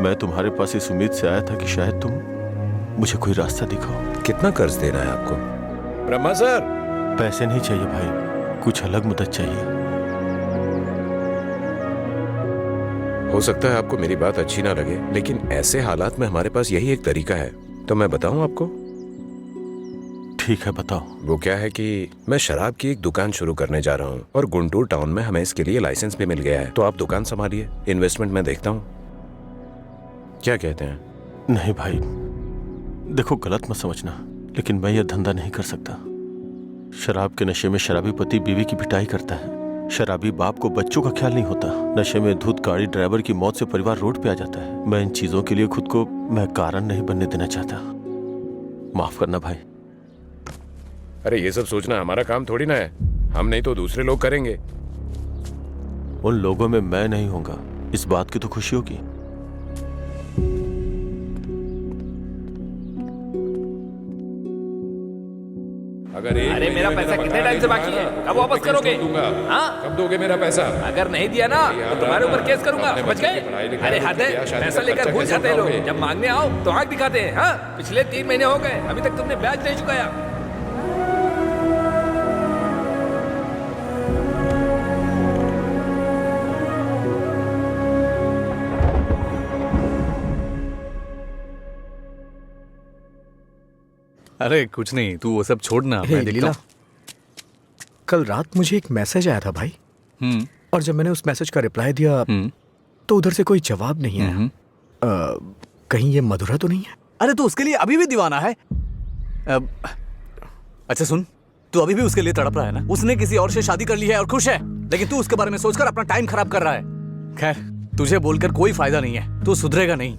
मैं तुम्हारे पास इस उम्मीद से आया था कि शायद तुम मुझे कोई रास्ता दिखाओ। कितना कर्ज देना है आपको? ब्रह्मा सर, पैसे नहीं चाहिए भाई, कुछ अलग मदद चाहिए। हो सकता है आपको मेरी बात अच्छी ना लगे, लेकिन ऐसे हालात में हमारे पास यही एक तरीका है। तो मैं बताऊं आपको? ठीक है, बताओ। वो क्या है कि मैं शराब की एक दुकान शुरू करने जा रहा हूँ और गुंटूर टाउन में हमें इसके लिए लाइसेंस भी मिल गया है। तो आप दुकान संभालिए, इन्वेस्टमेंट मैं देखता हूँ। क्या कहते हैं? नहीं भाई, देखो गलत मत समझना, लेकिन मैं यह धंधा नहीं कर सकता। शराब के नशे में शराबी पति बीवी की पिटाई करता है, शराबी बाप को बच्चों का ख्याल नहीं होता, नशे में धुत गाड़ी ड्राइवर की मौत से परिवार रोड पे आ जाता है। मैं इन चीजों के लिए खुद को मैं कारण नहीं बनने देना चाहता। माफ करना भाई। अरे ये सब सोचना हमारा काम थोड़ी ना है, हम नहीं तो दूसरे लोग करेंगे। उन लोगों में मैं नहीं होऊंगा, इस बात की तो खुशी होगी। अरे मेरा पैसा कितने टाइम से बाकी है? कब वापस करोगे? हाँ? कब दोगे मेरा पैसा? अगर नहीं दिया ना तो तुम्हारे ऊपर केस करूंगा, समझ गए? अरे हद है, पैसा लेकर भूल जाते हैं लोग, जब मांगने आओ तो आंख दिखाते हैं। हाँ, पिछले 3 महीने हो गए, अभी तक तुमने ब्याज नहीं चुकाया। अरे कुछ नहीं, तू वो सब छोड़ना, मैं देखता हूँ। कल रात मुझे एक मैसेज आया था भाई, और जब मैंने उस मैसेज का रिप्लाई दिया तो उधर से कोई जवाब नहीं आया। कहीं ये मधुरा तो नहीं है? अरे तू उसके लिए अभी भी दीवाना है? अच्छा सुन, तू अभी भी उसके लिए तड़प रहा है ना? उसने किसी और से शादी कर ली है और खुश है, लेकिन तू उसके बारे में सोचकर अपना टाइम खराब कर रहा है। खैर, तुझे बोलकर कोई फायदा नहीं है, तू सुधरेगा नहीं।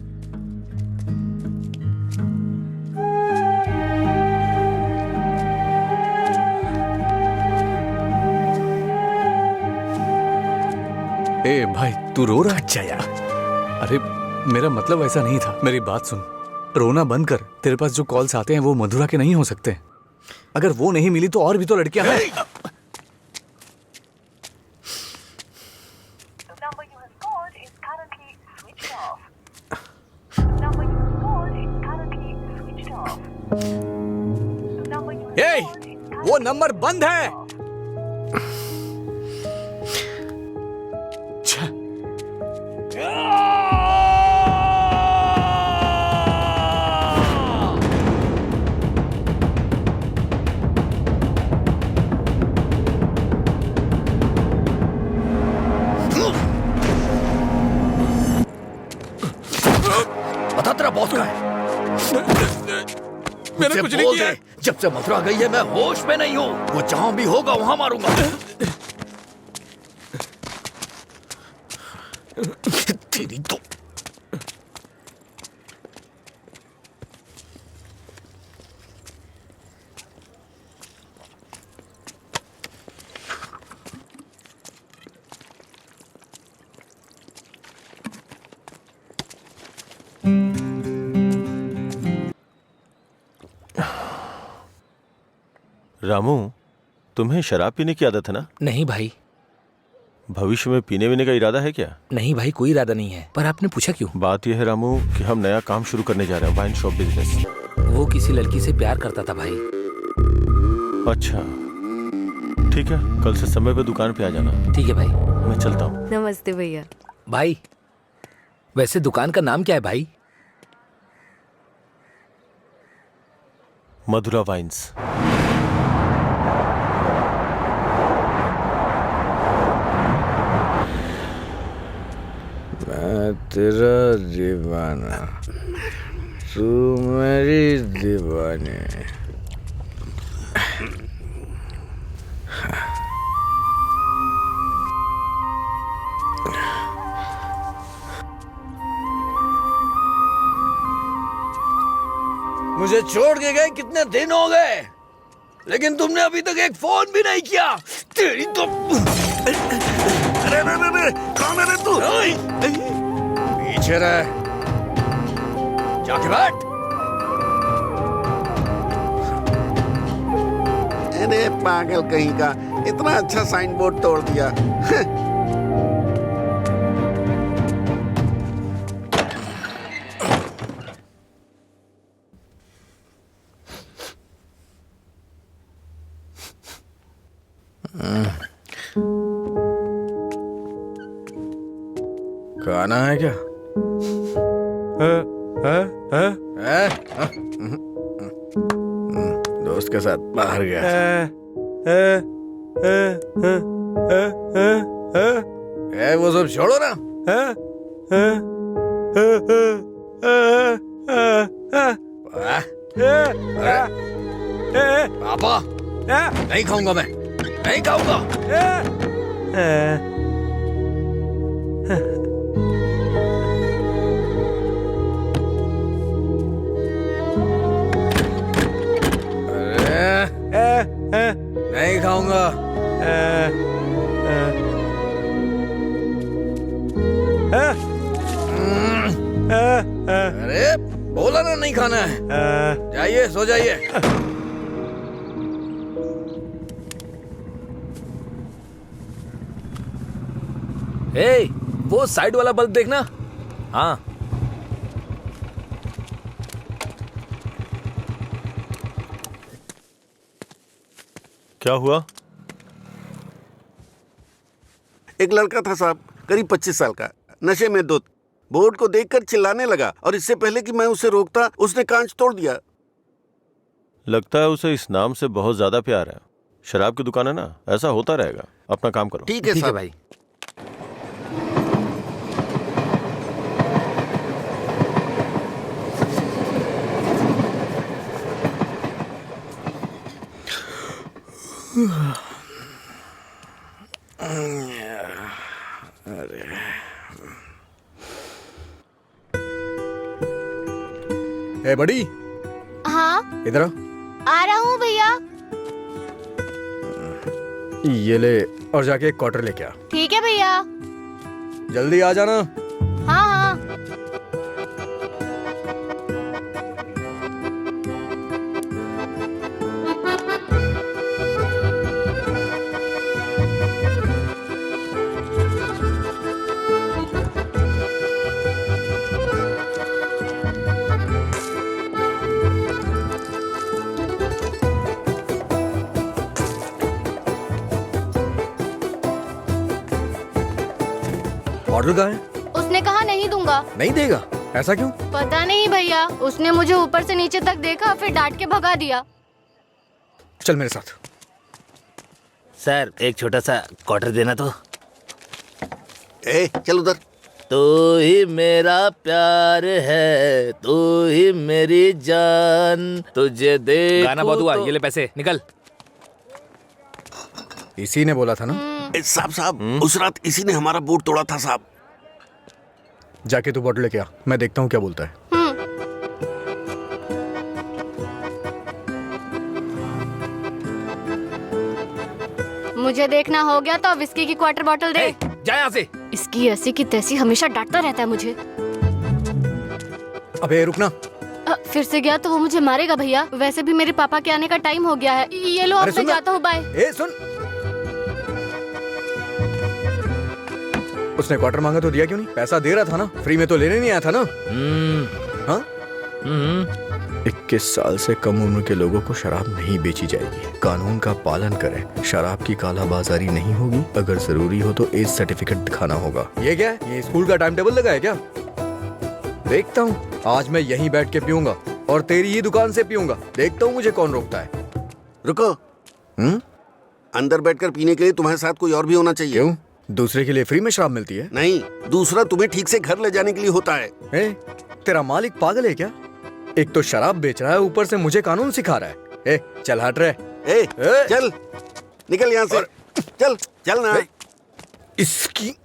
ए भाई, तू रो रहा है? अच्छा यार, अरे मेरा मतलब ऐसा नहीं था, मेरी बात सुन। रोना बंद कर। तेरे पास जो कॉल्स आते हैं वो मधुरा के नहीं हो सकते। अगर वो नहीं मिली तो और भी तो लड़कियां हैं। ए, वो नंबर बंद है। बता तेरा बॉस कहाँ है? मैंने कुछ नहीं किया। जब से मथुरा गई है मैं होश में नहीं हूँ। वो जहां भी होगा वहां मारूंगा। तेरी तो रामू, तुम्हें शराब पीने की आदत है ना? नहीं भाई। भविष्य में पीने वीने का इरादा है क्या? नहीं भाई, कोई इरादा नहीं है। पर आपने पूछा क्यों? बात यह है रामू कि हम नया काम शुरू करने जा रहे हैं, वाइन शॉप बिजनेस। वो किसी लड़की से प्यार करता था भाई। अच्छा ठीक है, कल से समय पे दुकान पे आ जाना। ठीक है भाई, मैं चलता हूँ। नमस्ते भैया। भाई वैसे दुकान का नाम क्या है भाई? मधुरा वाइन्स। मैं तेरा दीवाना, तू मेरी दीवानी। मुझे छोड़ के गए कितने दिन हो गए, लेकिन तुमने अभी तक एक फोन भी नहीं किया। तेरी तो अरे कौन है तू? पीछे रह, जाके बैठ। अरे पागल कहीं का, इतना अच्छा साइन बोर्ड तोड़ दिया। खाना है क्या? दोस्त के साथ बाहर गया। वो सब छोड़ो ना। पापा नहीं खाऊंगा, मैं नहीं खाऊंगा। नहीं खाऊंगा। अरे बोला ना नहीं खाना है। जाइए सो जाइए। ए, वो साइड वाला बल्ब देखना। हाँ, क्या हुआ? एक लड़का था साहब, करीब 25 साल का, नशे में धुत, बोर्ड को देखकर चिल्लाने लगा और इससे पहले कि मैं उसे रोकता उसने कांच तोड़ दिया। लगता है उसे इस नाम से बहुत ज्यादा प्यार है। शराब की दुकान है ना, ऐसा होता रहेगा। अपना काम करो। ठीक है साहब। भाई। ए बड़ी, हाँ इधर आ रहा हूँ भैया। ये ले और जाके एक क्वार्टर लेके आ। ठीक है भैया। जल्दी आ जाना। हाँ हाँ। ऑर्डर कहाँ है? उसने कहा नहीं दूंगा। नहीं देगा? ऐसा क्यों? पता नहीं भैया, उसने मुझे ऊपर से नीचे तक देखा, फिर डांट के भगा दिया। चल मेरे साथ। सर एक छोटा सा क्वार्टर देना तो। चल उधर। तू ही मेरा प्यार है, तू ही मेरी जान, तुझे दे। गाना बहुत हुआ, ये ले पैसे, निकल। इसी ने बोला था ना। साहब उस रात इसी ने हमारा बोर्ड तोड़ा था साहब। जाके तू बॉटल लेके आ, मैं देखता हूँ क्या बोलता है। मुझे देखना हो गया तो विस्की की क्वार्टर बॉटल दे। जा यहाँ से। इसकी ऐसी की तैसी हमेशा डांटता रहता है मुझे। अबे रुकना। फिर से गया तो वो मुझे मारेगा भैया। वैसे भी मेरे पापा के आने का टाइम हो गया है। ये लो, अब मैं जाता हूँ, बाय। ए सुन, उसने क्वार्टर मांगा तो दिया क्यों नहीं? पैसा दे रहा था ना, फ्री में तो लेने नहीं आया था ना। हाँ? 21 साल से कम उम्र के लोगों को शराब नहीं बेची जाएगी। कानून का पालन करें। शराब की कालाबाजारी नहीं होगी। अगर जरूरी हो तो एज सर्टिफिकेट दिखाना होगा। ये क्या है? ये स्कूल का टाइम टेबल लगा है क्या? देखता हूँ, आज मैं यहीं बैठ के पीऊंगा और तेरी ही दुकान से पीऊंगा। देखता हूँ मुझे कौन रोकता है। रुको। अंदर बैठकर पीने के लिए तुम्हारे साथ कोई और भी होना चाहिए। क्यों? दूसरे के लिए फ्री में शराब मिलती है? नहीं, दूसरा तुम्हें ठीक से घर ले जाने के लिए होता है। तेरा मालिक पागल है क्या? एक तो शराब बेच रहा है, ऊपर से मुझे कानून सिखा रहा है। चल हट रहे। चल निकल यहाँ से। चल चल ना। इसकी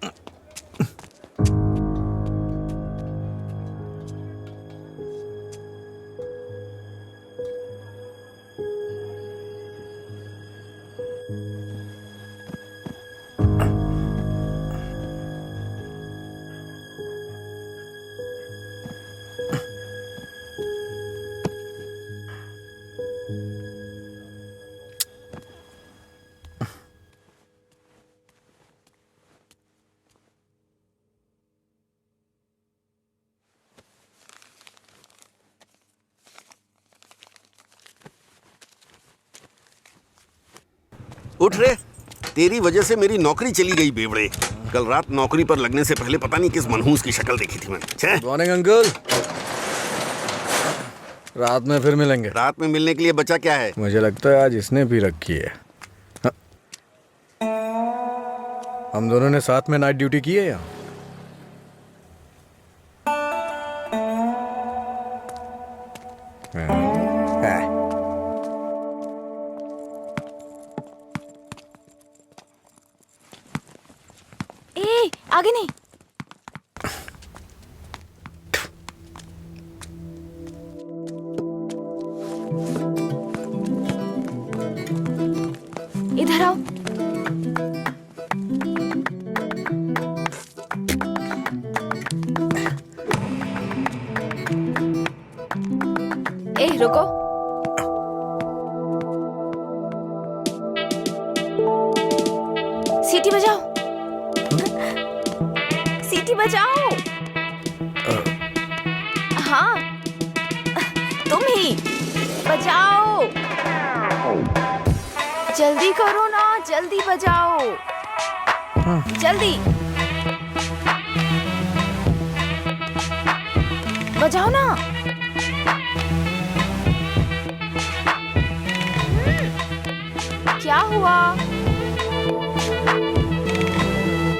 उठ रे, तेरी वजह से मेरी नौकरी चली गई बेवड़े। कल रात नौकरी पर लगने से पहले पता नहीं किस मनहूस की शक्ल देखी थी मैंने। छे, मॉर्निंग अंकल। रात में फिर मिलेंगे। रात में मिलने के लिए बचा क्या है? मुझे लगता है आज इसने भी रखी है। हाँ। हम दोनों ने साथ में नाइट ड्यूटी की है या? ए, आगे नहीं। इधर आओ। ए, रुको। सीटी बजाओ। सीटी बजाओ। हाँ, तुम ही बजाओ। जल्दी करो ना, जल्दी बजाओ। जल्दी बजाओ ना। क्या हुआ?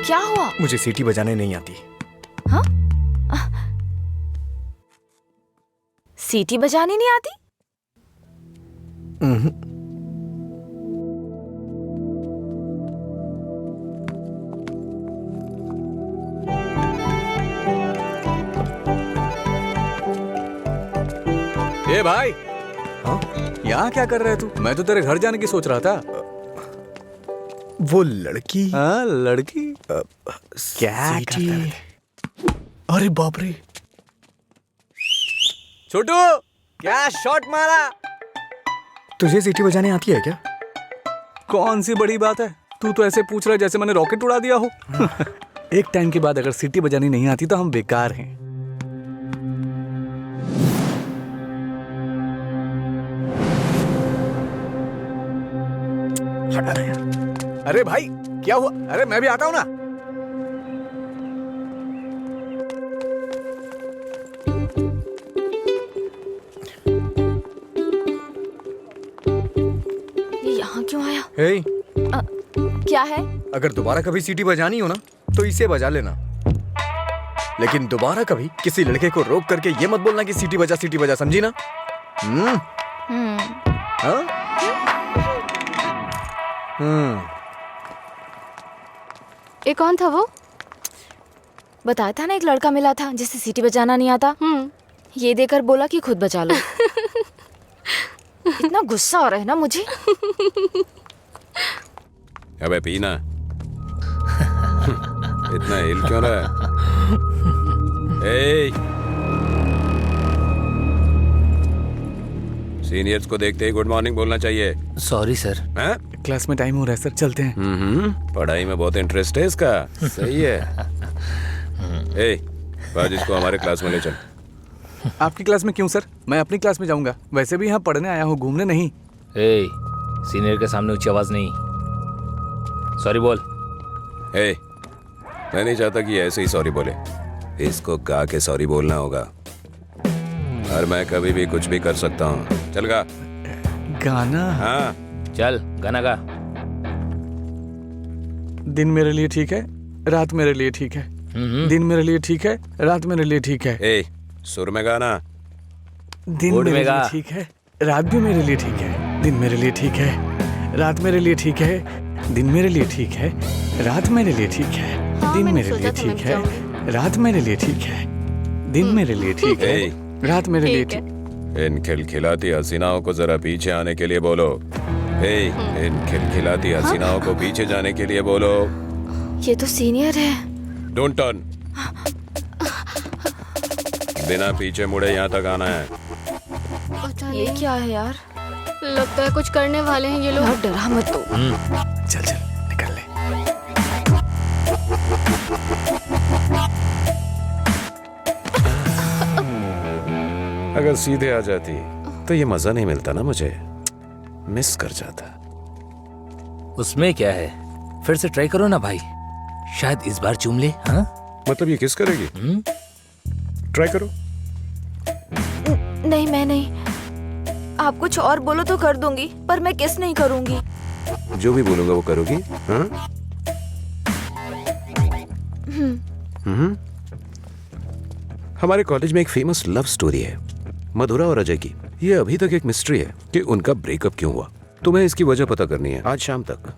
क्या हुआ? मुझे सीटी बजाने नहीं आती। हाँ? सीटी बजानी नहीं आती? ए भाई, हाँ? यहाँ क्या कर रहा है तू? मैं तो तेरे घर जाने की सोच रहा था। वो लड़की? हाँ, लड़की क्या सीटी? करता है? अरे बाप रे! छोटू, क्या शॉट मारा? तुझे सीटी बजाने आती है क्या? कौन सी बड़ी बात है? तू तो ऐसे पूछ रहा है जैसे मैंने रॉकेट उड़ा दिया हो। एक टाइम के बाद अगर सीटी बजानी नहीं आती तो हम बेकार हैं। हटा ना यार। अरे भाई, क्या हुआ? अरे मैं भी आता हूं ना। ये यहाँ क्यों आया? हे, क्या है? अगर दोबारा कभी सीटी बजानी हो ना तो इसे बजा लेना, लेकिन दोबारा कभी किसी लड़के को रोक करके ये मत बोलना कि सीटी बजा, समझी ना? हाँ? ये कौन था वो? बताया था ना, एक लड़का मिला था जिसे सीटी बजाना नहीं आता। ये देकर बोला कि खुद बजा लो। इतना गुस्सा आ रहा है ना मुझे। अबे पीना। इतना हिल क्यों रहा है? सीनियर्स को देखते ही गुड मॉर्निंग बोलना चाहिए। Sorry sir. हैं? क्लास में टाइम हो रहा है सर, चलते हैं। पढ़ाई में बहुत इंटरेस्ट है इसका। सही है। आज इसको हमारे क्लास में ले चल। आपकी क्लास में क्यों सर? मैं अपनी क्लास में जाऊंगा। वैसे भी यहाँ पढ़ने आया हूँ, घूमने नहीं। सीनियर के सामने ऊंची आवाज नहीं। सॉरी बोल। मैं नहीं चाहता कि ऐसे ही सॉरी बोले। इसको गा के सॉरी बोलना होगा। और मैं कभी भी कुछ भी कर सकता हूँ। चल गा। गाना? हाँ चल गाना गा। दिन मेरे लिए ठीक है, रात मेरे लिए ठीक है। दिन मेरे लिए ठीक है, रात मेरे लिए ठीक है। सुर में गाना। दिन मेरे लिए ठीक है, रात भी मेरे लिए ठीक है। दिन मेरे लिए ठीक है, रात मेरे लिए ठीक है। दिन मेरे लिए ठीक है, रात मेरे लिए ठीक है। दिन मेरे लिए ठीक है, रात मेरे लिए ठीक है। दिन मेरे लिए ठीक है, रात मेरे लिए ठीक। इन खिलखिलाती हसीनाओं को जरा पीछे आने के लिए बोलो। इन खिलखिलाती हसीनाओं को पीछे जाने के लिए बोलो। ये तो सीनियर है। Don't turn. बिना पीछे मुड़े यहाँ तक आना है। ये क्या है यार? लगता है कुछ करने वाले हैं ये लोग। यार डरा मत तो। चल चल निकल ले। अगर सीधे आ जाती तो ये मजा नहीं मिलता ना, मुझे मिस कर जाता। उसमें क्या है, फिर से ट्राई करो ना भाई। शायद इस बार चूम ले। हाँ मतलब ये किस करेगी? ट्राई करो। नहीं, मैं नहीं। आप कुछ और बोलो तो कर दूंगी, पर मैं किस नहीं करूंगी। जो भी बोलूंगा वो करोगी? हाँ? हमारे कॉलेज में एक फेमस लव स्टोरी है, मधुरा और अजय की। ये अभी तक एक मिस्ट्री है कि उनका ब्रेकअप क्यों हुआ। तुम्हें इसकी वजह पता करनी है आज शाम तक।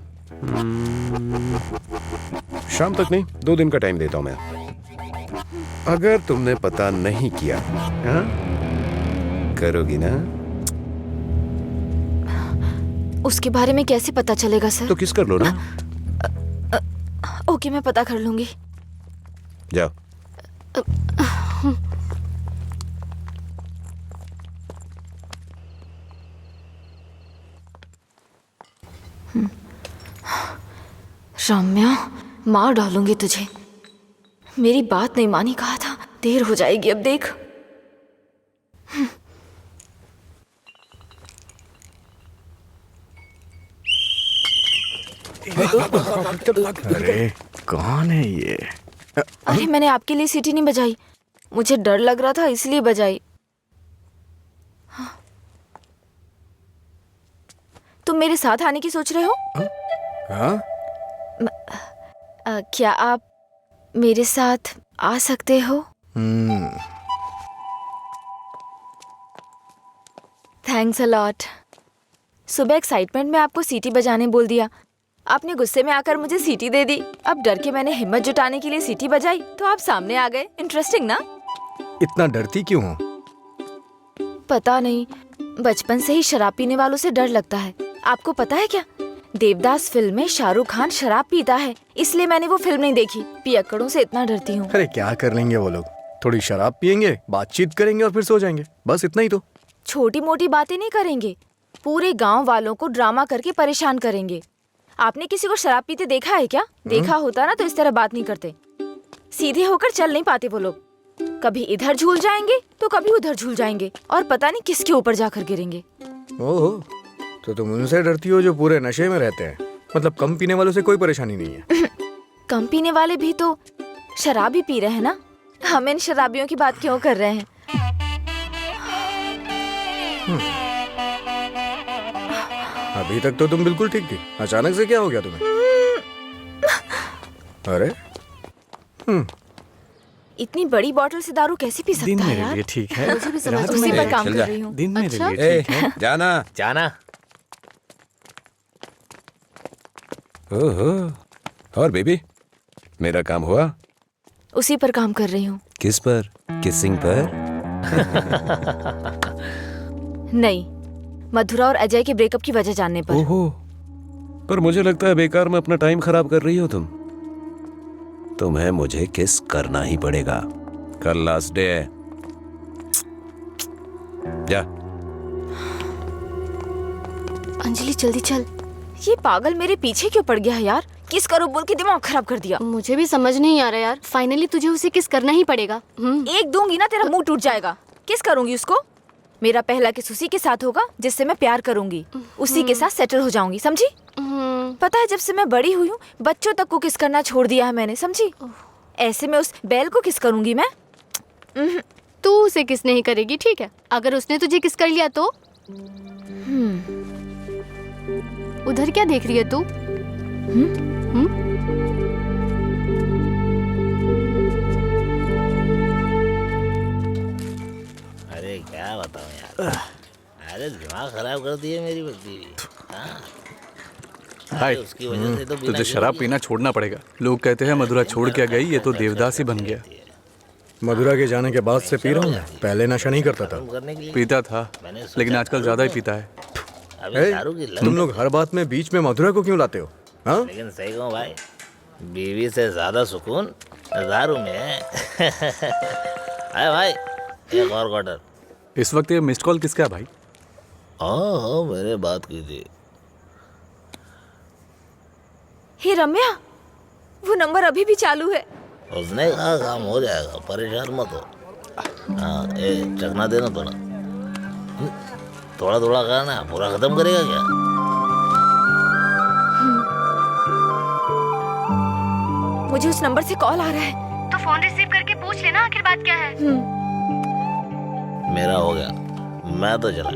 शाम तक नहीं, 2 दिन का टाइम देता हूं मैं। अगर तुमने पता नहीं किया, हाँ? करोगी ना? उसके बारे में कैसे पता चलेगा सर? तो किस कर लो ना। ओके, मैं पता कर लूंगी। जाओ। रम्या, मार डालूंगी तुझे। मेरी बात नहीं मानी, कहा था। देर हो जाएगी अब, देख। अरे कौन है ये? अरे मैंने आपके लिए सीटी नहीं बजाई, मुझे डर लग रहा था इसलिए बजाई। तुम मेरे साथ आने की सोच रहे हो? हाँ? क्या आप मेरे साथ आ सकते हो? Thanks a lot. सुबह एक्साइटमेंट में आपको सीटी बजाने बोल दिया, आपने गुस्से में आकर मुझे सीटी दे दी। अब डर के मैंने हिम्मत जुटाने के लिए सीटी बजाई तो आप सामने आ गए। इंटरेस्टिंग ना? इतना डरती क्यों हो? पता नहीं, बचपन से ही शराब पीने वालों से डर लगता है। आपको पता है क्या, देवदास फिल्म में शाहरुख खान शराब पीता है, इसलिए मैंने वो फिल्म नहीं देखी। पियक्कड़ों से इतना डरती हूँ। अरे क्या कर लेंगे वो लोग, थोड़ी शराब पियेंगे, बातचीत करेंगे और फिर सो जाएंगे, बस इतना ही तो। छोटी मोटी बातें नहीं करेंगे, पूरे गांव वालों को ड्रामा करके परेशान करेंगे। आपने किसी को शराब पीते देखा है क्या? देखा होता ना तो इस तरह बात नहीं करते। सीधे होकर चल नहीं पाते वो लोग, कभी इधर झूल जाएंगे तो कभी उधर झूल जाएंगे और पता नहीं किसके ऊपर जाकर गिरेंगे। ओहो, तो तुम उनसे डरती हो जो पूरे नशे में रहते हैं? मतलब कम पीने वालों से कोई परेशानी नहीं है? कम पीने वाले भी तो शराब ही पी रहे हैं ना, हम इन शराबियों की बात क्यों कर रहे हैं? अभी तक तो तुम बिल्कुल ठीक थी, अचानक से क्या हो गया तुम्हें? अरे इतनी बड़ी बोतल से दारू कैसे पी सकता दिन है मेरे यार? लिए ठीक है, मुझे भी समझ रात उसी मेरे पर लिए काम चल कर जा। रही हूँ। दिन मेरे अच्छा? लिए ठीक है। जाना जाना। ओहो, और बेबी मेरा काम हुआ? उसी पर काम कर रही हूँ। किस पर? किसिंग पर? नहीं, मधुरा और अजय के ब्रेकअप की वजह जानने पर। ओहो, पर मुझे लगता है बेकार में अपना टाइम खराब कर रही हो तुम। तुम्हें मुझे किस करना ही पड़ेगा, कल लास्ट डे है। जा। अंजलि जल्दी चल। ये पागल मेरे पीछे क्यों पड़ गया है यार? किस करो बोल के दिमाग खराब कर दिया। मुझे भी समझ नहीं आ रहा यार, फाइनली तुझे उसे किस करना ही पड़ेगा। एक दूंगी ना तेरा मुंह टूट जाएगा। किस करूंगी उसको? मेरा पहला किस उसी के साथ होगा जिससे मैं प्यार करूंगी, उसी के साथ सेटल हो जाऊंगी, समझी? पता है जब से मैं बड़ी हुई हूँ बच्चों तक को किस करना छोड़ दिया है मैंने, समझी? ऐसे में उस बैल को किस करूंगी मैं? तू उसे किस नहीं करेगी, ठीक है? अगर उसने तुझे किस कर लिया तो? उधर क्या देख रही है तू? अरे क्या बताऊं यार, अरे दिमाग खराब कर दिए मेरी बच्ची। हाय, उसकी वजह से तो तुझे शराब पीना छोड़ना पड़ेगा। लोग कहते हैं मधुरा छोड़ के गई, ये तो देवदास ही बन गया। मधुरा के जाने के बाद से पी रहा हूँ मैं, पहले नशा नहीं करता था। पीता था लेकिन आजकल ज्यादा ही पीता है। तुम लोग हर बात में बीच में मधुरा को क्यों लाते हो? हाँ? लेकिन सही कहूँ भाई, बीवी से ज्यादा सुकून दारू में है। अरे भाई, एक और क्वार्टर। इस वक्त ये मिस्ड कॉल किसका है भाई? हाँ, मैंने बात की थी। हे रम्या, वो नंबर अभी भी चालू है। उसने कहा काम हो जाएगा, परेशान मत हो। हाँ, चखना देना थोड़ा। थोड़ा थोड़ा खाना, पूरा खत्म करेगा क्या? मुझे उस नंबर से कॉल आ रहा है। तो फोन रिसीव करके पूछ लेना आखिर बात क्या है। मेरा हो गया, मैं तो चला।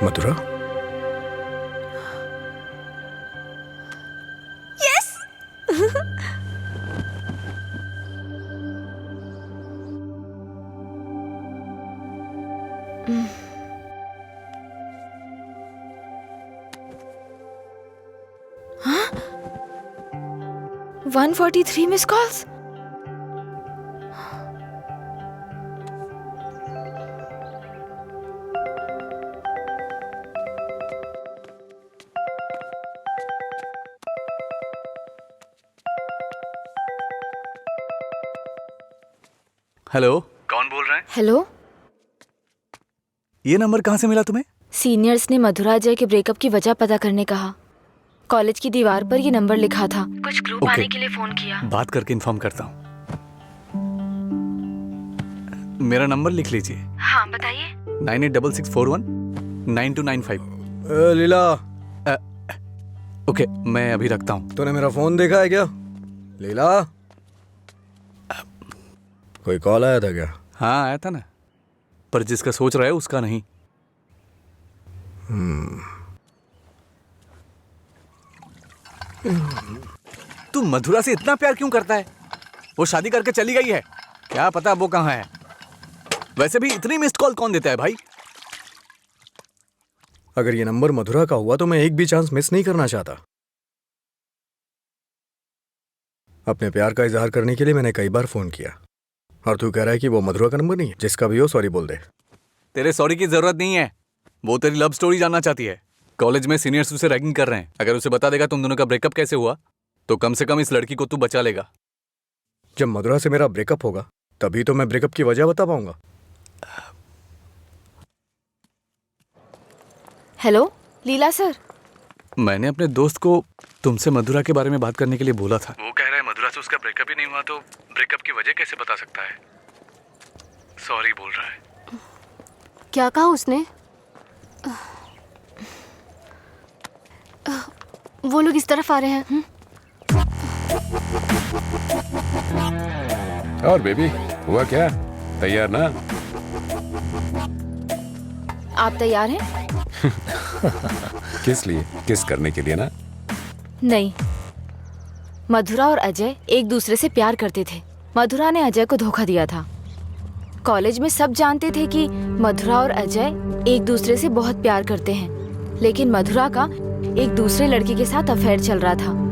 मधुरा, यस। 143 miss calls. हेलो, कौन बोल रहा है? हेलो, ये नंबर कहाँ से मिला तुम्हें? सीनियर्स ने मधुरा जय के ब्रेकअप की वजह पता करने कहा। कॉलेज की दीवार पर ये नंबर लिखा था। कुछ क्लू पाने के लिए फोन किया। बात करके इन्फॉर्म करता हूँ। मेरा नंबर लिख लीजिए। हाँ बताइए। 9866419295। लीला, ओके, मैं अभी रखता हूँ। तूने मेरा फोन देखा है क्या? लीला, कोई कॉल आया था क्या? हाँ आया था ना, पर जिसका सोच रहा है उसका नहीं। तू मधुरा से इतना प्यार क्यों करता है? वो शादी करके चली गई है, क्या पता वो कहाँ है। वैसे भी इतनी मिस्ड कॉल कौन देता है भाई? अगर ये नंबर मधुरा का हुआ तो मैं एक भी चांस मिस नहीं करना चाहता। अपने प्यार का इजहार करने के लिए मैंने कई बार फोन किया, और तू कह रहा है कि वो मधुरा का नंबर नहीं है? जिसका भी हो सॉरी बोल दे। तेरे सॉरी की जरूरत नहीं है, वो तेरी लव स्टोरी जानना चाहती है। कॉलेज में सीनियर्स उसे रैगिंग कर रहे हैं। अगर उसे बता देगा तुम दोनों का ब्रेकअप कैसे हुआ तो कम से कम इस लड़की को तू बचा लेगा। जब मधुरा से मेरा ब्रेकअप होगा तभी तो मैं ब्रेकअप की वजह बता पाऊंगा। हेलो लीला सर, मैंने अपने दोस्त को तुमसे मधुरा के बारे में बात करने के लिए बोला था। वो कह रहा है मधुरा से उसका ब्रेकअप ही नहीं हुआ तो ब्रेकअप की वजह कैसे बता सकता है। सॉरी बोल रहा है। क्या कहा उसने? वो लोग इस तरफ आ रहे हैं। और बेबी, हुआ क्या? तैयार ना? आप तैयार हैं? किस लिए? किस करने के लिए ना? नहीं, मधुरा और अजय एक दूसरे से प्यार करते थे। मधुरा ने अजय को धोखा दिया था। कॉलेज में सब जानते थे कि मधुरा और अजय एक दूसरे से बहुत प्यार करते हैं, लेकिन मधुरा का एक दूसरे लड़के के साथ अफेयर चल रहा था।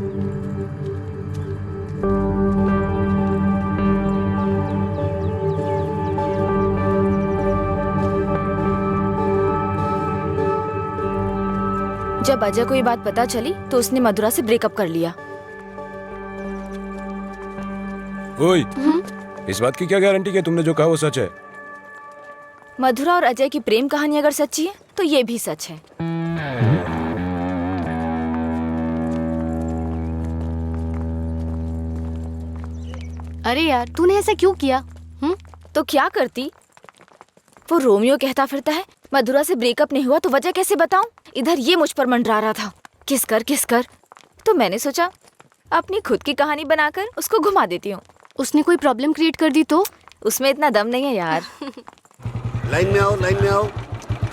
जब अजय को ये बात पता चली तो उसने मधुरा से ब्रेकअप कर लिया। ओए, इस बात की क्या गारंटी कि तुमने जो कहा वो सच है? मधुरा और अजय की प्रेम कहानी अगर सच्ची है तो ये भी सच है। अरे यार, तूने ऐसा क्यों किया? तो क्या करती? वो रोमियो कहता फिरता है मधुरा से ब्रेकअप नहीं हुआ तो वजह कैसे बताऊं? इधर ये मुझ पर मंडरा रहा था, किस कर। तो मैंने सोचा अपनी खुद की कहानी बनाकर उसको घुमा देती हूँ। उसने कोई प्रॉब्लम क्रिएट कर दी तो? उसमें इतना दम नहीं है यार। लाइन में आओ, लाइन में आओ।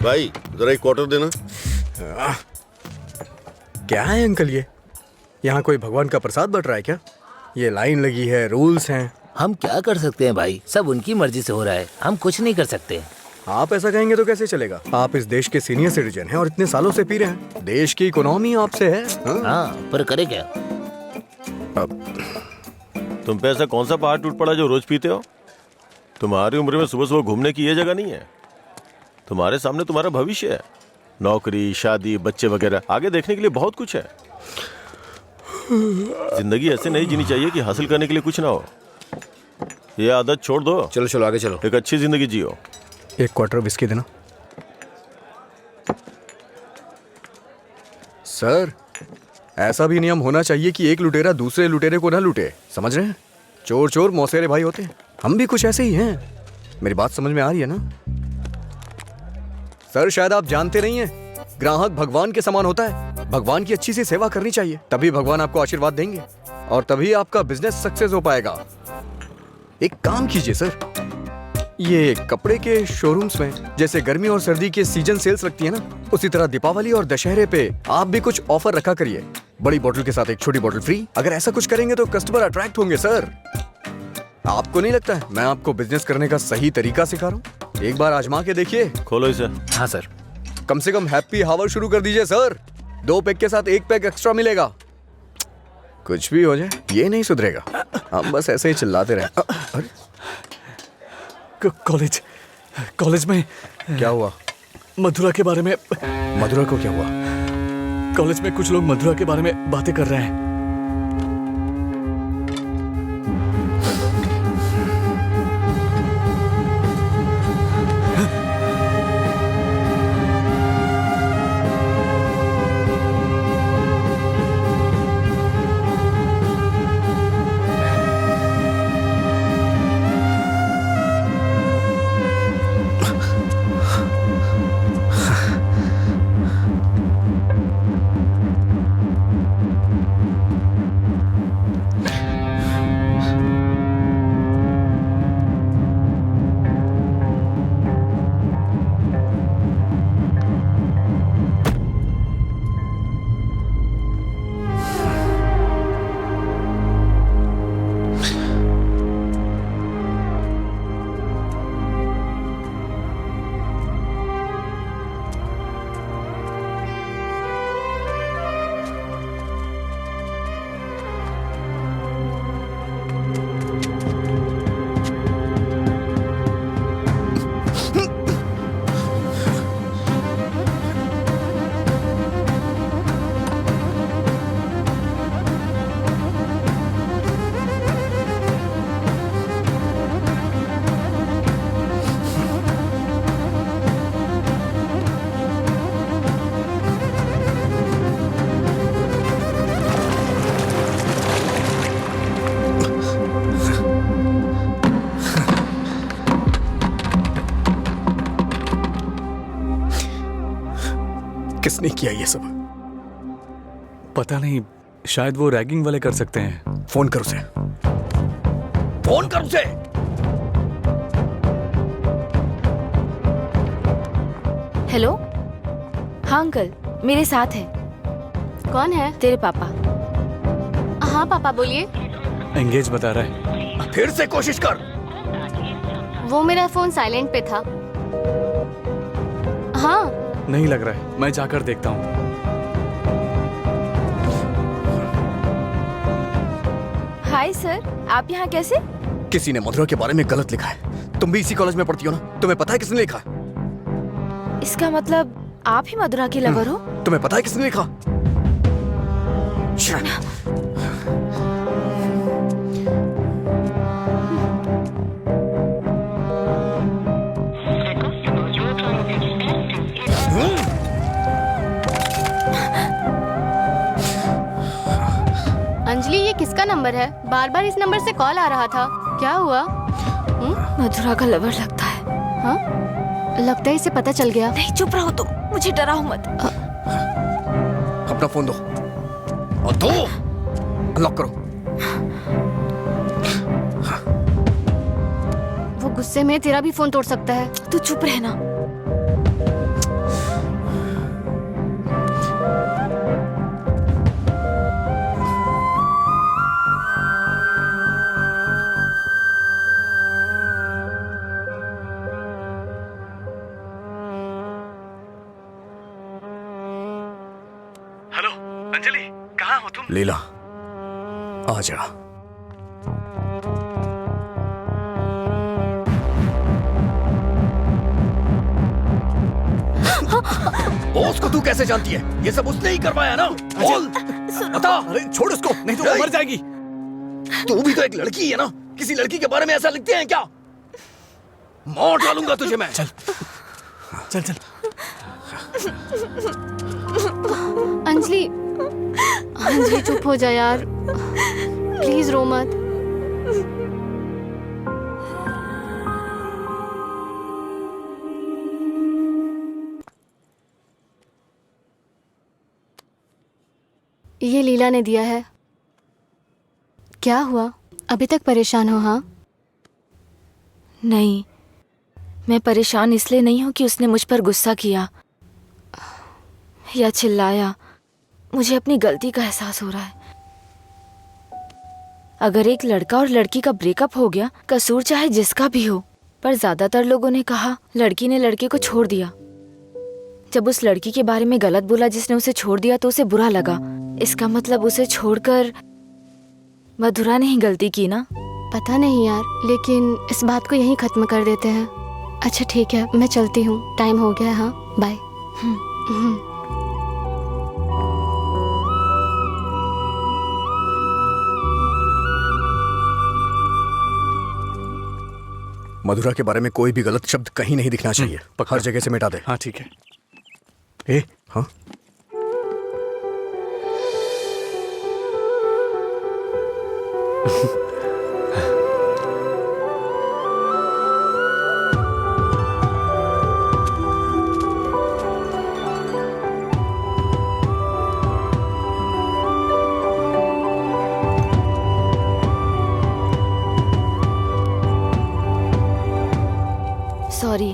भाई जरा एक क्वार्टर देना। क्या है अंकल ये? यहाँ कोई भगवान का प्रसाद बट रहा है क्या? ये लाइन लगी है, रूल्स हैं। हम क्या कर सकते हैं भाई, सब उनकी मर्जी से हो रहा है, हम कुछ नहीं कर सकते। आप ऐसा कहेंगे तो कैसे चलेगा? आप इस देश के सीनियर सिटीजन हैं और इतने सालों से पी रहे हैं। देश की इकोनॉमी आपसे है। हाँ, पर करे क्या? तुम पे ऐसा कौन सा पहाड़ टूट पड़ा जो रोज पीते हो? तुम्हारी उम्र में सुबह सुबह घूमने की ये जगह नहीं है। तुम्हारे सामने तुम्हारा भविष्य है, नौकरी, शादी, बच्चे वगैरह। आगे देखने के लिए बहुत कुछ है। जिंदगी ऐसे नहीं जीनी चाहिए कि हासिल करने के लिए कुछ ना हो। ये आदत छोड़ दो। चलो चलो आगे चलो। एक अच्छी जिंदगी जियो। एक क्वार्टर विस्की देना। सर, ऐसा भी नियम होना चाहिए कि एक लुटेरा दूसरे लुटेरे को ना लूटे, समझ रहे हैं? चोर चोर मौसेरे भाई होते हैं, हम भी कुछ ऐसे ही हैं। मेरी बात समझ में आ रही है ना? सर शायद आप जानते नहीं हैं, ग्राहक भगवान के समान होता है। भगवान की अच्छी सी सेवा करनी चाहिए, तभी भगवान आपको आशीर्वाद देंगे और तभी आपका बिजनेस सक्सेस हो पाएगा। एक काम कीजिए सर, ये कपड़े के शोरूम्स में जैसे गर्मी और सर्दी के सीजन सेल्स लगती है ना, उसी तरह दीपावली और दशहरे पे आप भी कुछ ऑफर रखा करिए। बड़ी बोतल के साथ एक छोटी बोतल फ्री। अगर ऐसा कुछ करेंगे तो कस्टमर अट्रैक्ट होंगे सर। आपको नहीं लगता है मैं आपको बिजनेस करने का सही तरीका सिखा रहा हूँ? एक बार आजमा के देखिए। खोलो इसे। हाँ सर। कम से कम हैप्पी हावर शुरू कर दीजिए सर। 2 पैक के साथ 1 पैक एक्स्ट्रा मिलेगा। कुछ भी हो जाए ये नहीं सुधरेगा, हम बस ऐसे ही चिल्लाते रहे। अरे कॉलेज में क्या हुआ? मधुरा के बारे में। मधुरा को क्या हुआ? कॉलेज में कुछ लोग मधुरा के बारे में बातें कर रहे हैं। किसने किया ये सब? पता नहीं, शायद वो रैगिंग वाले कर सकते हैं। फोन कर उसे। फोन कर उसे। हेलो। हाँ अंकल, मेरे साथ है। कौन है? तेरे पापा। हाँ पापा बोलिए। एंगेज बता रहा है। फिर से कोशिश कर। वो मेरा फोन साइलेंट पे था। हाँ नहीं लग रहा है, मैं जाकर देखता हूँ। हाय सर, आप यहाँ कैसे? किसी ने मधुरा के बारे में गलत लिखा है। तुम भी इसी कॉलेज में पढ़ती हो ना? तुम्हें पता है किसने लिखा? इसका मतलब आप ही मधुरा के लवर हो? तुम्हें पता है किसने लिखा? अंजलि, ये किसका नंबर है? बार बार इस नंबर से कॉल आ रहा था, क्या हुआ? मधुरा का लवर लगता है। हाँ लगता है इसे पता चल गया। नहीं चुप रहो तुम, मुझे डराओ मत। अपना फोन दो और दो अनलॉक करो। वो गुस्से में तेरा भी फोन तोड़ सकता है। तू चुप रहना। हेलो अंजलि, कहाँ हो तुम? लीला आ जा। बॉस को तू कैसे जानती है? ये सब उसने ही करवाया ना? बोल बता। अरे छोड़ उसको, नहीं तो वो मर जाएगी। तू भी तो एक लड़की है ना? किसी लड़की के बारे में ऐसा लिखते हैं क्या? मौत डालूंगा तुझे मैं। चल चल चल। अंजलि, अंजलि चुप हो जा यार, प्लीज रो मत। ये लीला ने दिया है। क्या हुआ, अभी तक परेशान हो? हाँ नहीं, मैं परेशान इसलिए नहीं हूँ कि उसने मुझ पर गुस्सा किया या चिल्लाया। मुझे अपनी गलती का एहसास हो रहा है। अगर एक लड़का और लड़की का ब्रेकअप हो गया, कसूर चाहे जिसका भी हो, पर ज्यादातर लोगों ने कहा लड़की ने लड़के को छोड़ दिया। जब उस लड़की के बारे में गलत बोला जिसने उसे छोड़ दिया तो उसे बुरा लगा। इसका मतलब उसे छोड़कर मधुरा ने ही गलती की ना? पता नहीं यार, लेकिन इस बात को यहीं खत्म कर देते हैं। अच्छा ठीक है, मैं चलती हूँ, टाइम हो गया है। हाँ बाय। मधुरा के बारे में कोई भी गलत शब्द कहीं नहीं दिखना चाहिए। हर जगह से मिटा दे। हाँ ठीक है। ए हाँ, सॉरी।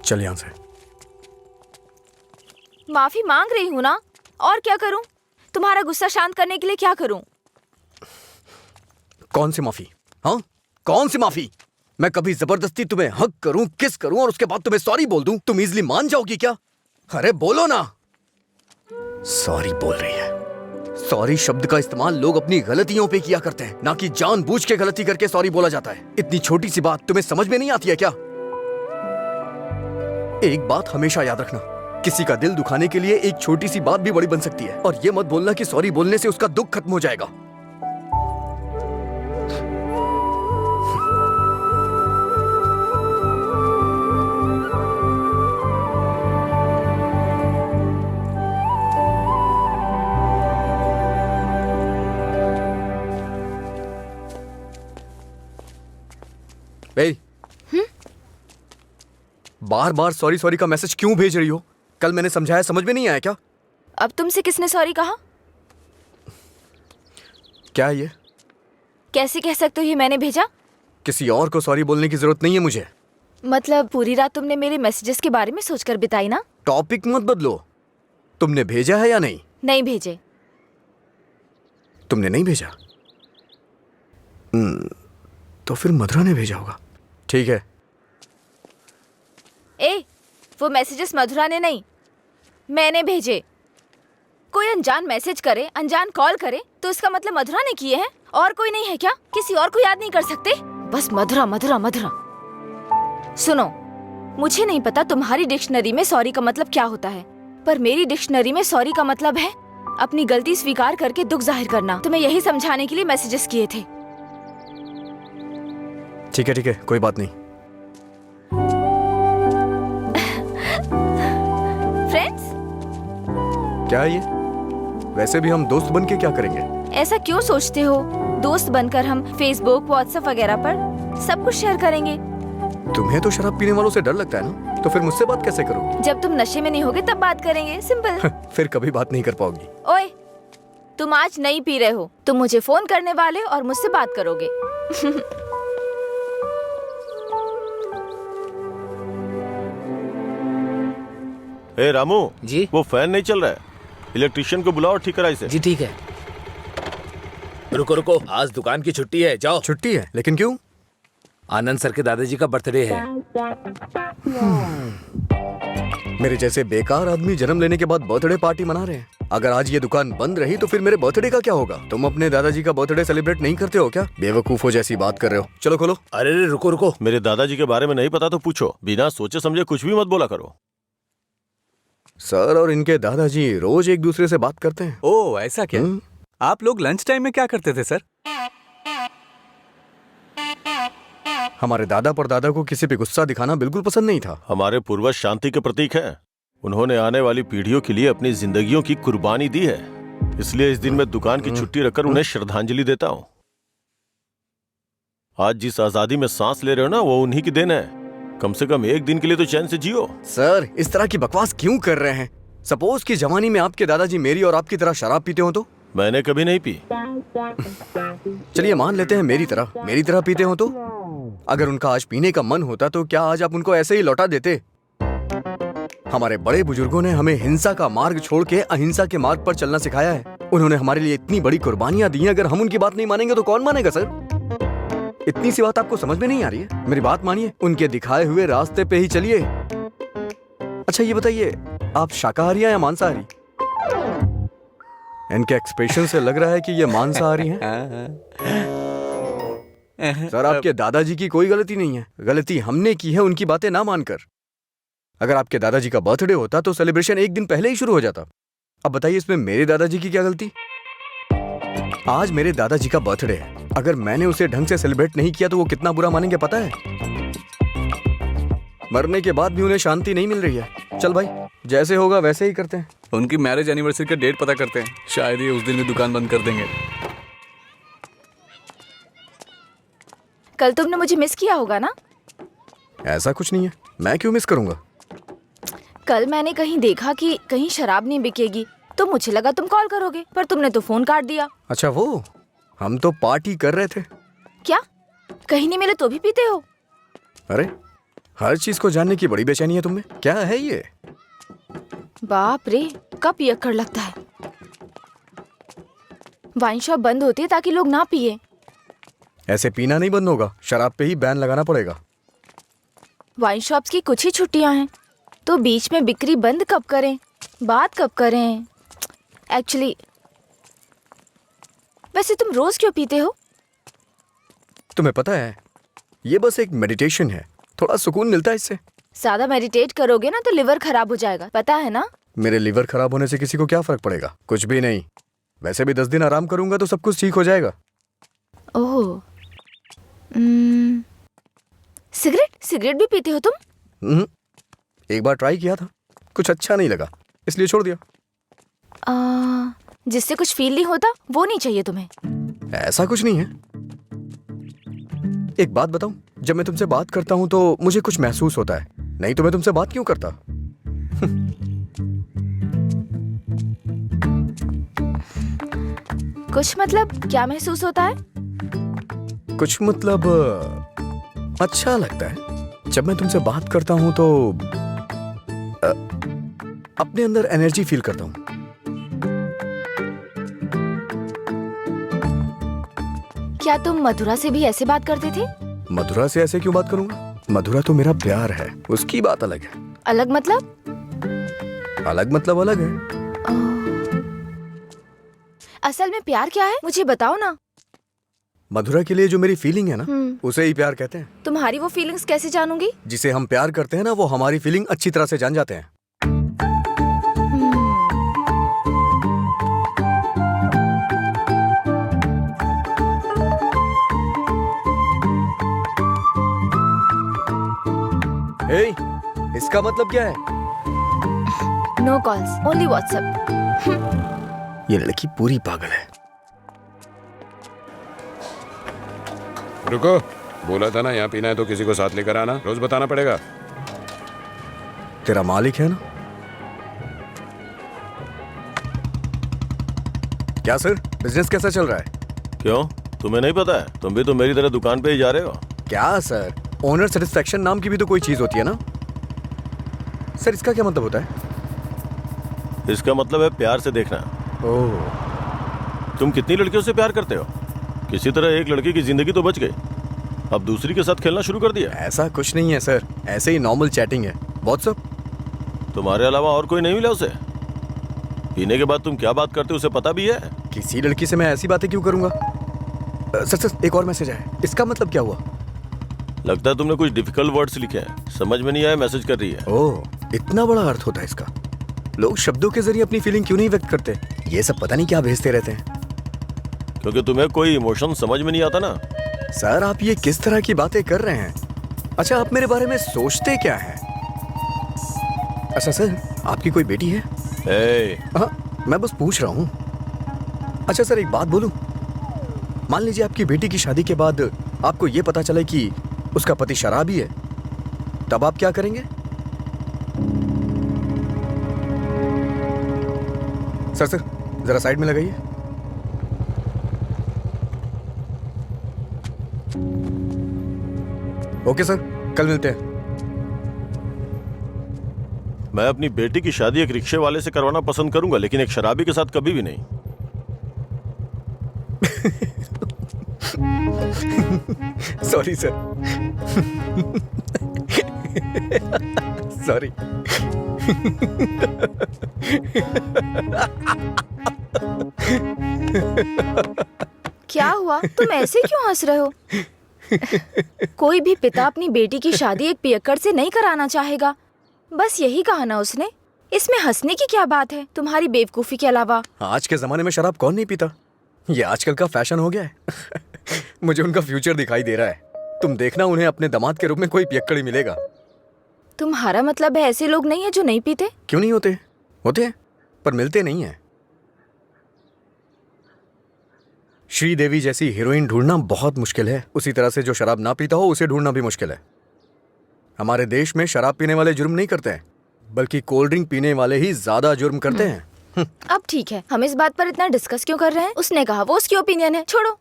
चल यहाँ से। माफी मांग रही हूँ ना, और क्या करूँ? तुम्हारा गुस्सा शांत करने के लिए क्या करूँ? कौन सी माफी? हाँ, कौन सी माफी? मैं कभी जबरदस्ती तुम्हें हक करूं, किस करूं और उसके बाद तुम्हें सॉरी बोल दूं, तुम इजीली मान जाओगी क्या? अरे बोलो ना। सॉरी बोल रही है। सॉरी शब्द का इस्तेमाल लोग अपनी गलतियों पे किया करते हैं, ना कि जानबूझ के गलती करके सॉरी बोला जाता है। इतनी छोटी सी बात तुम्हें समझ में नहीं आती है क्या? एक बात हमेशा याद रखना, किसी का दिल दुखाने के लिए एक छोटी सी बात भी बड़ी बन सकती है। और ये मत बोलना कि सॉरी बोलने से उसका दुख खत्म हो जाएगा। बार बार सॉरी सॉरी का मैसेज क्यों भेज रही हो? कल मैंने समझाया, समझ में नहीं आया क्या? अब तुमसे किसने सॉरी कहा? क्या ये? कैसे कह सकते हो ये मैंने भेजा? किसी और को सॉरी बोलने की जरूरत नहीं है मुझे। मतलब पूरी रात तुमने मेरे मैसेजेस के बारे में सोचकर बिताई ना? टॉपिक मत बदलो। तुमने भेजा है या नहीं? नहीं भेजे। तुमने नहीं भेजा? तो फिर मधुरा ने भेजा होगा। ठीक है। ए, वो मैसेजेस मधुरा ने नहीं, मैंने भेजे। कोई अनजान मैसेज करे, अनजान कॉल करे तो इसका मतलब मधुरा ने किए हैं? और कोई नहीं है क्या? किसी और को याद नहीं कर सकते? बस मधुरा मधुरा मधुरा। सुनो, मुझे नहीं पता तुम्हारी डिक्शनरी में सॉरी का मतलब क्या होता है, पर मेरी डिक्शनरी में सॉरी का मतलब है अपनी गलती स्वीकार करके दुख जाहिर करना। तुम्हें यही समझाने के लिए मैसेजेस किए थे। ठीक है, कोई बात नहीं। फ्रेंड्स? क्या ये? वैसे भी हम दोस्त बन के क्या करेंगे? ऐसा क्यों सोचते हो? दोस्त बनकर हम फेसबुक, व्हाट्सएप वगैरह पर सब कुछ शेयर करेंगे। तुम्हें तो शराब पीने वालों से डर लगता है ना, तो फिर मुझसे बात कैसे करोगी? जब तुम नशे में नहीं होगे तब बात करेंगे, सिंपल। फिर कभी बात नहीं कर पाओगी। ओए, तुम आज नहीं पी रहे हो, तुम मुझे फोन करने वाले और मुझसे बात करोगे। ए रामू जी? वो फैन नहीं चल रहा है, इलेक्ट्रिशियन को बुलाओ, ठीक करा इसे। जी ठीक है। रुको रुको, आज दुकान की छुट्टी है, जाओ। छुट्टी है? लेकिन क्यों? आनंद सर के दादाजी का बर्थडे है। मेरे जैसे बेकार आदमी जन्म लेने के बाद बर्थडे पार्टी मना रहे हैं। अगर आज ये दुकान बंद रही तो फिर मेरे बर्थडे का क्या होगा? तुम अपने दादाजी का बर्थडे सेलिब्रेट नहीं करते हो क्या? बेवकूफों जैसी बात कर रहे हो। चलो खोलो। अरे रुको रुको, मेरे दादाजी के बारे में नहीं पता तो पूछो, बिना सोचे समझे कुछ भी मत बोला करो। सर और इनके दादाजी रोज एक दूसरे से बात करते हैं। ओह ऐसा क्या? आप लोग लंच टाइम में क्या करते थे सर? हमारे दादा परदादा को किसी पे गुस्सा दिखाना बिल्कुल पसंद नहीं था। हमारे पूर्वज शांति के प्रतीक हैं। उन्होंने आने वाली पीढ़ियों के लिए अपनी जिंदगियों की कुर्बानी दी है, इसलिए इस दिन मैं दुकान की छुट्टी रखकर उन्हें श्रद्धांजलि देता हूँ। आज जिस आजादी में सांस ले रहे हो ना, वो उन्हीं की देन है। कम से कम एक दिन के लिए तो चैन से जियो। सर इस तरह की बकवास क्यों कर रहे हैं? सपोज कि जवानी में आपके दादाजी मेरी और आपकी तरह शराब पीते हो तो? मैंने कभी नहीं पी। चलिए मान लेते हैं मेरी तरह पीते हो तो? अगर उनका आज पीने का मन होता तो क्या आज आप उनको ऐसे ही लौटा देते? हमारे बड़े बुजुर्गों ने हमें हिंसा का मार्ग छोड़ के अहिंसा के मार्ग पर चलना सिखाया है। उन्होंने हमारे लिए इतनी बड़ी कुर्बानियां दी हैं, अगर हम उनकी बात नहीं मानेंगे तो कौन मानेगा सर? इतनी सी बात आपको समझ में नहीं आ रही है? मेरी बात मानिए, उनके दिखाए हुए रास्ते पे ही चलिए। अच्छा ये बताइए, आप शाकाहारी हैं या मांसाहारी? इनके एक्सप्रेशन से लग रहा है कि ये मांसाहारी हैं। सर आपके दादाजी की कोई गलती नहीं है, गलती हमने की है उनकी बातें ना मानकर। अगर आपके दादाजी का बर्थडे होता तो सेलिब्रेशन एक दिन पहले ही शुरू हो जाता। अब बताइए इसमें मेरे दादाजी की क्या गलती? आज मेरे दादाजी का बर्थडे है, अगर मैंने उसे ढंग से सेलिब्रेट नहीं किया तो वो कितना बुरा मानेंगे पता है? मरने के बाद भी उन्हें शांति नहीं मिल रही है। चल भाई, जैसे होगा वैसे ही करते हैं। उनकी मैरिज एनिवर्सरी का डेट पता करते हैं, शायद ये उस दिन भी दुकान बंद कर देंगे। कल तुमने मुझे मिस किया होगा ना? ऐसा कुछ नहीं है, मैं क्यों मिस करूंगा? कल मैंने कहीं देखा कि कहीं शराब नहीं बिकेगी, तो मुझे लगा तुम कॉल करोगे, पर तुमने तो फोन काट दिया। अच्छा वो, हम तो पार्टी कर रहे थे। क्या कहीं नहीं मिले तो भी पीते हो? अरे हर चीज को जानने की बड़ी बेचैनी है तुम्हें, क्या है ये? बाप रे, कब पियक्कड़ लगता है। वाइन शॉप बंद होती है ताकि लोग ना पिए। ऐसे पीना नहीं बंद होगा, शराब पे ही बैन लगाना पड़ेगा। वाइन शॉप्स की कुछ ही छुट्टियां हैं, तो बीच में बिक्री बंद कब करें, बात कब करें? एक्चुअली वैसे तुम रोज क्यों पीते हो? तुम्हें पता है ये बस एक मेडिटेशन है, थोड़ा सुकून मिलता है इससे। ज्यादा मेडिटेट करोगे ना तो लिवर खराब हो जाएगा, पता है ना? मेरे लिवर खराब होने से किसी को क्या फर्क पड़ेगा? कुछ भी नहीं। वैसे भी 10 दिन आराम करूंगा तो सब कुछ ठीक हो जाएगा। ओह, सिगरेट भी पीते हो तुम? एक बार ट्राई किया था, कुछ अच्छा नहीं लगा, इसलिए छोड़ दिया। जिससे कुछ फील नहीं होता वो नहीं चाहिए तुम्हें? ऐसा कुछ नहीं है। एक बात बताऊं, जब मैं तुमसे बात करता हूं तो मुझे कुछ महसूस होता है, नहीं तो मैं तुमसे बात क्यों करता? कुछ मतलब क्या महसूस होता है? कुछ मतलब अच्छा लगता है। जब मैं तुमसे बात करता हूं तो अपने अंदर एनर्जी फील करता हूं। क्या तुम मधुरा से भी ऐसे बात करते थे? मधुरा से ऐसे क्यों बात करूंगा? मधुरा तो मेरा प्यार है, उसकी बात अलग है। अलग मतलब? अलग मतलब अलग है। असल में प्यार क्या है मुझे बताओ ना। मधुरा के लिए जो मेरी फीलिंग है ना, उसे ही प्यार कहते हैं। तुम्हारी वो फीलिंग्स कैसे जानूंगी? जिसे हम प्यार करते हैं ना, वो हमारी फीलिंग अच्छी तरह से जान जाते हैं। हे, इसका मतलब क्या है? No calls, only WhatsApp. ये लड़की पूरी पागल है। रुको, बोला था ना यहाँ पीना है तो किसी को साथ लेकर आना, रोज बताना पड़ेगा। तेरा मालिक है ना? क्या सर, बिजनेस कैसा चल रहा है? क्यों, तुम्हें नहीं पता है? तुम भी तो मेरी तरह दुकान पे ही जा रहे हो। क्या सर, ओनर सेटिस्फैक्शन नाम की भी तो कोई चीज होती है ना सर? इसका क्या मतलब होता है? इसका मतलब है प्यार से देखना। ओह, तुम कितनी लड़कियों से प्यार करते हो? किसी तरह एक लड़की की जिंदगी तो बच गई, अब दूसरी के साथ खेलना शुरू कर दिया। ऐसा कुछ नहीं है सर, ऐसे ही नॉर्मल चैटिंग है। व्हाट्सएप। तुम्हारे अलावा और कोई नहीं मिला उसे? पीने के बाद तुम क्या बात करते हो उसे पता भी है? किसी लड़की से मैं ऐसी बातें क्यों करूंगा? सर एक और मैसेज आया, इसका मतलब क्या हुआ? लगता है तुमने कुछ डिफिकल्ट वर्ड्स लिखे हैं, समझ में नहीं आया, मैसेज कर रही है। ओह, इतना बड़ा अर्थ होता है इसका। लोग शब्दों के जरिए अपनी फीलिंग क्यों नहीं व्यक्त करते? ये सब पता नहीं क्या भेजते रहते हैं। क्योंकि तुम्हें कोई इमोशन समझ में नहीं आता ना। सर आप ये किस तरह की बातें कर रहे हैं? अच्छा, आप मेरे बारे में सोचते क्या हैं? अच्छा सर, आपकी कोई बेटी है? हाँ, मैं बस पूछ रहा हूँ। अच्छा सर, एक बात बोलूं? मान लीजिए आपकी बेटी की शादी के बाद आपको ये पता चले कि उसका पति शराबी है, तब आप क्या करेंगे? सर जरा साइड में लगाइए। ओके सर, कल मिलते हैं। मैं अपनी बेटी की शादी एक रिक्शे वाले से करवाना पसंद करूंगा, लेकिन एक शराबी के साथ कभी भी नहीं। Sorry sir. सॉरी। क्या हुआ, तुम ऐसे क्यों हंस रहे हो? कोई भी पिता अपनी बेटी की शादी एक पियक्कड़ से नहीं कराना चाहेगा। बस यही कहा ना उसने। इसमें हंसने की क्या बात है तुम्हारी बेवकूफी के अलावा? आज के जमाने में शराब कौन नहीं पीता? ये आजकल का फैशन हो गया है। मुझे उनका फ्यूचर दिखाई दे रहा है। तुम देखना, उन्हें अपने दामाद के रूप में कोई पियक्कड़ ही मिलेगा। तुम्हारा मतलब है ऐसे लोग नहीं है जो नहीं पीते? क्यों नहीं होते? होते हैं, पर मिलते नहीं है। श्रीदेवी जैसी हीरोइन ढूंढना बहुत मुश्किल है। उसी तरह से जो शराब ना पीता हो उसे ढूंढना भी मुश्किल है। हमारे देश में शराब पीने वाले जुर्म नहीं करते हैं, बल्कि कोल्ड ड्रिंक पीने वाले ही ज्यादा जुर्म करते हैं। अब ठीक है, हम इस बात पर इतना डिस्कस क्यों कर रहे हैं? उसने कहा, वो उसकी ओपिनियन है, छोड़ो।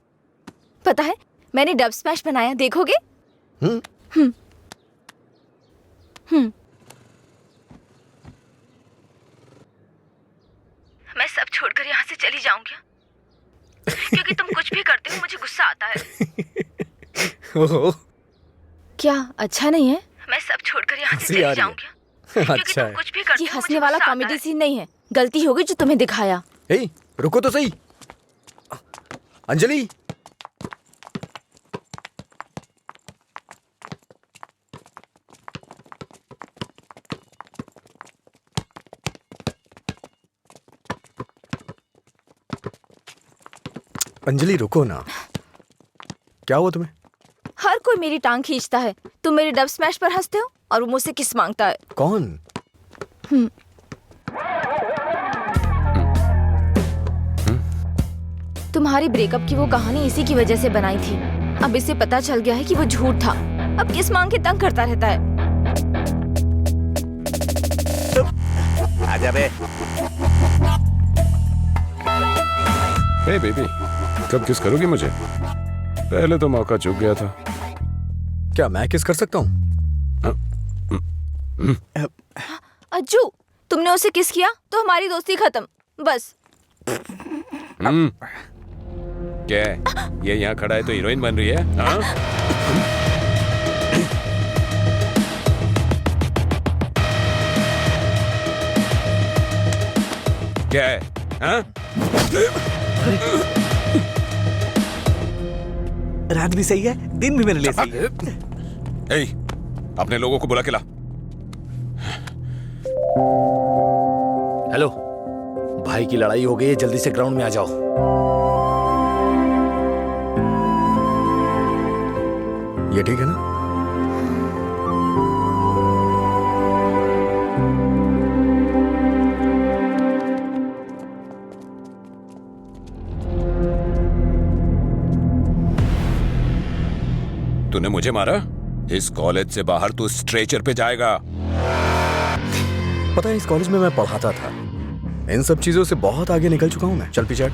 पता है मैंने डब स्मैश बनाया, देखोगे? मैं सब छोड़कर यहाँ से चली जाऊंगी क्योंकि तुम कुछ भी करते हो मुझे गुस्सा आता है। क्या अच्छा नहीं है? मैं सब छोड़कर यहाँ से चली जाऊंगी क्योंकि अच्छा तुम कुछ भी करते हो। ये हंसने वाला कॉमेडी सीन नहीं है, गलती होगी जो तुम्हें दिखाया। हे, रुको तो सही। अंजलि, अंजलि रुको ना। क्या हुआ तुम्हें? हर कोई मेरी टांग खींचता है। तुम मेरे डब स्मैश पर हंसते हो और वो मुझसे किस मांगता है। कौन? तुम्हारी ब्रेकअप की वो कहानी इसी की वजह से बनाई थी। अब इसे पता चल गया है कि वो झूठ था। अब किस मांग के तंग करता रहता है। आजा बे। हे बेबी, कब किस करोगी मुझे? पहले तो मौका चूक गया था। क्या मैं किस कर सकता हूँ? अज्जू, तुमने उसे किस किया तो हमारी दोस्ती खत्म। बस। क्या है? ये यहाँ खड़ा है तो हीरोइन बन रही है? हाँ? क्या है? हाँ? रात भी सही है, दिन भी मेरे लिए सही है। ए, अपने लोगों को बुला के ला। हेलो, भाई की लड़ाई हो गई है, जल्दी से ग्राउंड में आ जाओ। ये ठीक है ना? तूने मुझे मारा? इस कॉलेज से बाहर तू स्ट्रेचर पे जाएगा। पता है, इस कॉलेज में मैं पढ़ाता था। इन सब चीजों से बहुत आगे निकल चुका हूं मैं। चल पीछे हट।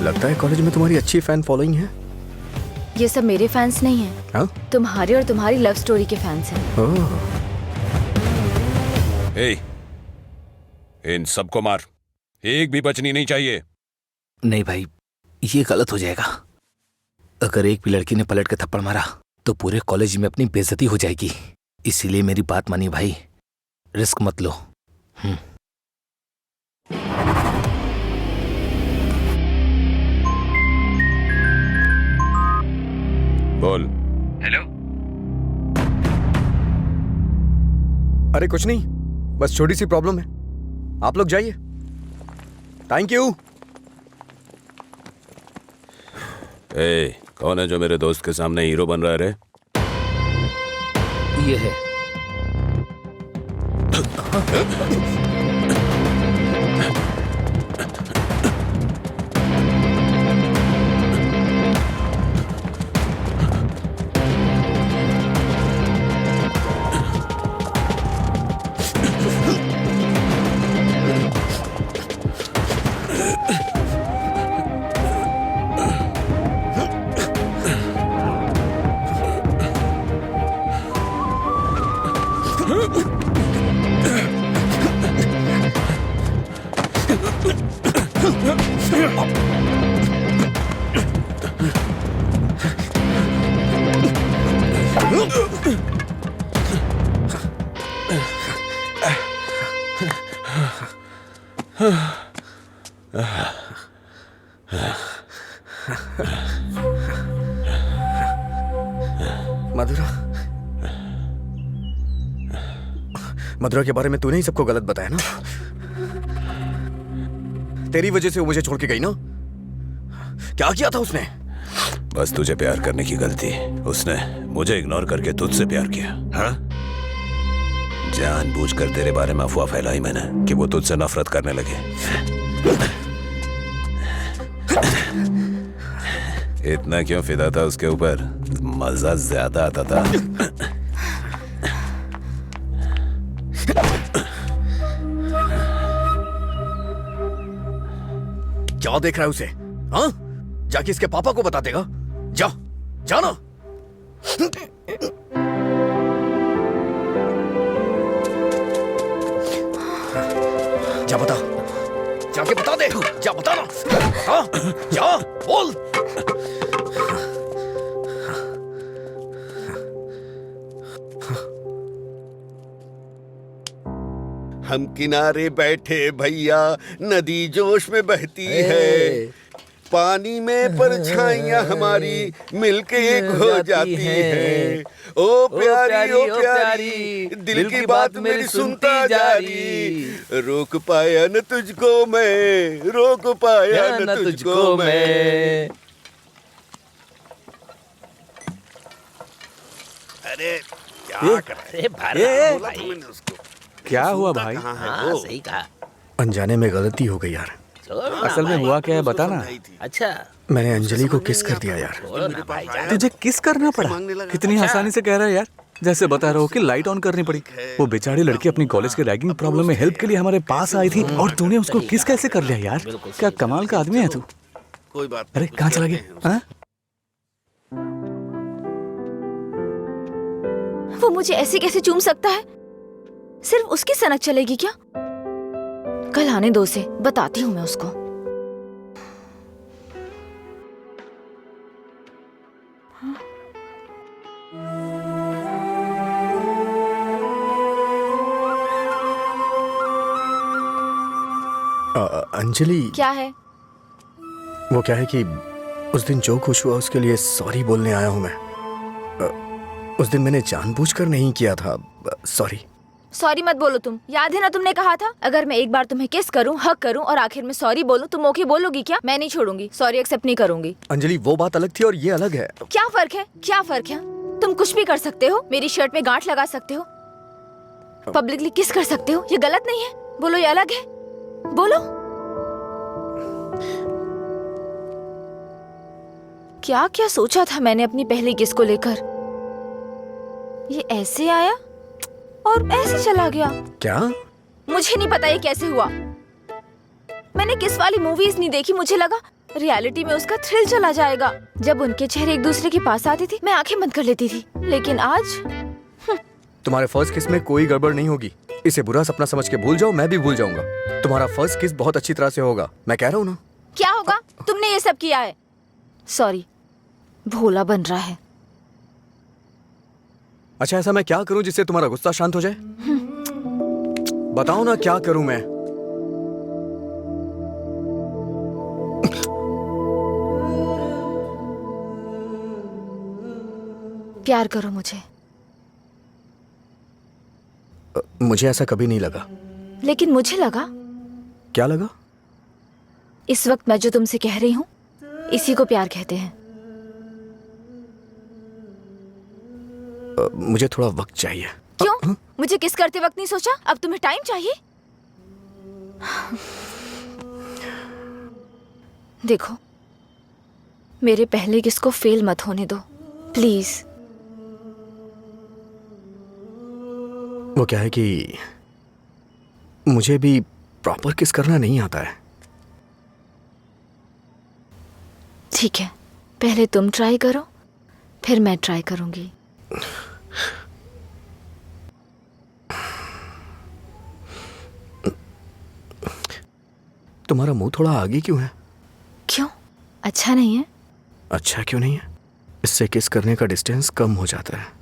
लगता है कॉलेज में तुम्हारी अच्छी फैन फॉलोइंग है। ये सब मेरे फैंस नहीं हैं। हाँ? तुम्हारे और तुम्हारी लव स्टोरी के फैंस हैं। ए, इन सबको मार, एक भी बचनी नहीं चाहिए। नहीं भाई, ये गलत हो जाएगा। अगर एक भी लड़की ने पलट के थप्पड़ मारा तो पूरे कॉलेज में अपनी बेइज्जती हो जाएगी। इसीलिए मेरी बात मानिए भाई, रिस्क मत लो। बोल। हेलो, अरे कुछ नहीं, बस छोटी सी प्रॉब्लम है। आप लोग जाइए। Thank you. ए, कौन है जो मेरे दोस्त के सामने हीरो बन रहा है रे? ये है। मधुरा के बारे में तूने ही सबको गलत बताया ना? तेरी वजह से वो मुझे छोड़ के गई ना? क्या किया था उसने? बस तुझे प्यार करने की गलती। उसने मुझे इग्नोर करके तुझसे प्यार किया। हाँ? जानबूझकर तेरे बारे में अफवाह फैलाई मैंने कि वो तुझसे नफरत करने लगे। इतना क्यों फिदा था उसके ऊपर? मजा ज्यादा आता था। क्या देख रहा है उसे? हाँ? जाके इसके पापा को बता देगा। जा, जाना। जा बता, जाके बता दे। जा बता ना। हाँ? जा, बोल। हम किनारे बैठे भैया, नदी जोश में बहती है, पानी में परछाइयां हमारी मिलके एक हो जाती है। ओ प्यारी ओ प्यारी, दिल की बात मेरी सुनता जा रही, रोक पाया न तुझको मैं, रोक पाया न तुझको मैं। अरे क्या कर रहे? बोला था मैंने उसको। क्या हुआ भाई? हाँ, सही कहा। अनजाने में गलती हो गई यार। असल में हुआ क्या है बता ना। अच्छा, मैंने अंजलि को किस कर दिया यार। तुझे किस करना पड़ा? कितनी आसानी से कह रहा है यार, जैसे बता रहा हो कि लाइट ऑन करनी पड़ी। वो बेचारी लड़की अपनी कॉलेज के रैगिंग प्रॉब्लम में हेल्प के लिए हमारे पास आई थी और तूने उसको किस कैसे कर लिया यार? क्या कमाल का आदमी है तू। कोई बात। अरे कहाँ चला गया? हाँ? वो मुझे ऐसे कैसे चूम सकता है? सिर्फ उसकी सनक चलेगी क्या? कल आने दो उसे, बताती हूँ मैं उसको। अंजलि, क्या है? वो क्या है कि उस दिन जो कुछ हुआ उसके लिए सॉरी बोलने आया हूँ मैं। उस दिन मैंने जानबूझकर नहीं किया था। सॉरी। सॉरी मत बोलो तुम। याद है ना तुमने कहा था अगर मैं एक बार तुम्हें किस करूं, हक करूं और आखिर में सॉरी बोलूं, तुम ओके बोलोगी क्या? मैं नहीं छोड़ूंगी, सॉरी एक्सेप्ट नहीं करूंगी। अंजलि, वो बात अलग थी और ये अलग है। क्या फर्क है? क्या फर्क है? तुम कुछ भी कर सकते हो, मेरी शर्ट में गांठ लगा सकते हो, पब्लिकली किस कर सकते हो, ये गलत नहीं है? बोलो ये अलग है? बोलो। क्या क्या सोचा था मैंने अपनी पहली किस को लेकर? ये ऐसे आया और ऐसे चला गया। क्या? मुझे नहीं पता ये कैसे हुआ। मैंने किस वाली मूवीज नहीं देखी, मुझे लगा रियलिटी में उसका थ्रिल चला जाएगा। जब उनके चेहरे एक दूसरे के पास आते थे मैं आंखें बंद कर लेती थी, लेकिन आज तुम्हारे फर्स्ट किस में कोई गड़बड़ नहीं होगी। इसे बुरा सपना समझ के भूल जाओ, मैं भी भूल जाऊंगा। तुम्हारा फर्स्ट किस बहुत अच्छी तरह से होगा, मैं कह रहा हूँ ना। क्या होगा? तुमने ये सब किया है। सॉरी, भोला बन रहा है। अच्छा, ऐसा मैं क्या करूं जिससे तुम्हारा गुस्सा शांत हो जाए? बताओ ना क्या करूं मैं? प्यार करो मुझे। मुझे ऐसा कभी नहीं लगा। लेकिन मुझे लगा। क्या लगा? इस वक्त मैं जो तुमसे कह रही हूँ इसी को प्यार कहते हैं। मुझे थोड़ा वक्त चाहिए। क्यों? मुझे किस करते वक्त नहीं सोचा? अब तुम्हें टाइम चाहिए? देखो, मेरे पहले किस को फेल मत होने दो प्लीज। वो क्या है कि मुझे भी प्रॉपर किस करना नहीं आता है। ठीक है, पहले तुम ट्राई करो, फिर मैं ट्राई करूंगी। तुम्हारा मुंह थोड़ा आगे क्यों है? क्यों? अच्छा नहीं है? अच्छा क्यों नहीं है? इससे किस करने का डिस्टेंस कम हो जाता है।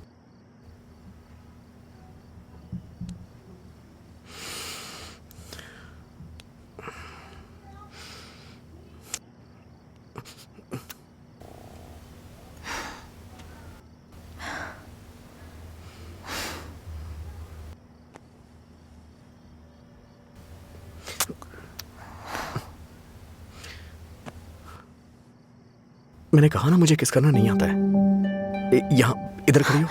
मैंने कहा ना मुझे किस करना नहीं आता है। यहाँ इधर खड़ी हो।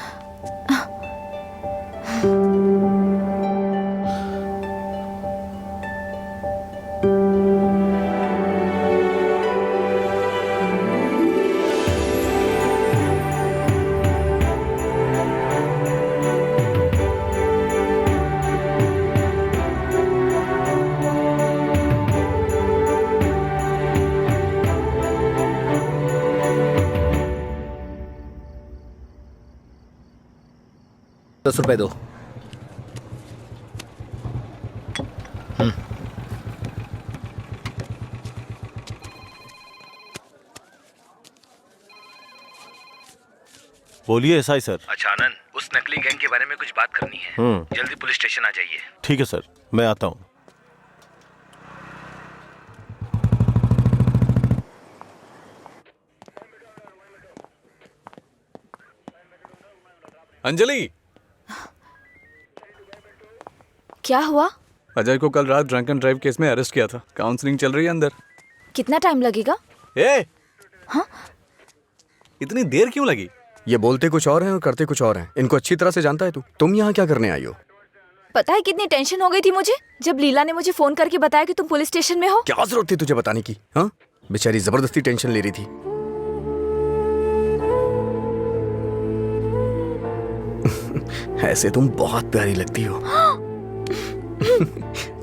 ₹10 दो। बोलिए एसआई सर। अच्छा आनंद, उस नकली गैंग के बारे में कुछ बात करनी है। जल्दी पुलिस स्टेशन आ जाइए। ठीक है सर, मैं आता हूँ। अंजलि, क्या हुआ? अजय को कल रात ड्रंक एंड ड्राइव केस में अरेस्ट किया था। काउंसलिंग चल रही है अंदर। कितना टाइम लगेगा? इतनी देर क्यों लगी? ये बोलते कुछ और हैं और करते कुछ और हैं। इनको अच्छी तरह से जानता है तू। तुम यहाँ क्या करने आई हो? पता है कितनी टेंशन हो गई थी मुझे जब लीला ने मुझे फोन करके बताया कि तुम पुलिस स्टेशन में हो। क्या जरूरत थी तुझे बताने की? हाँ, बेचारी जबरदस्ती टेंशन ले रही थी। ऐसे तुम बहुत प्यारी लगती हो।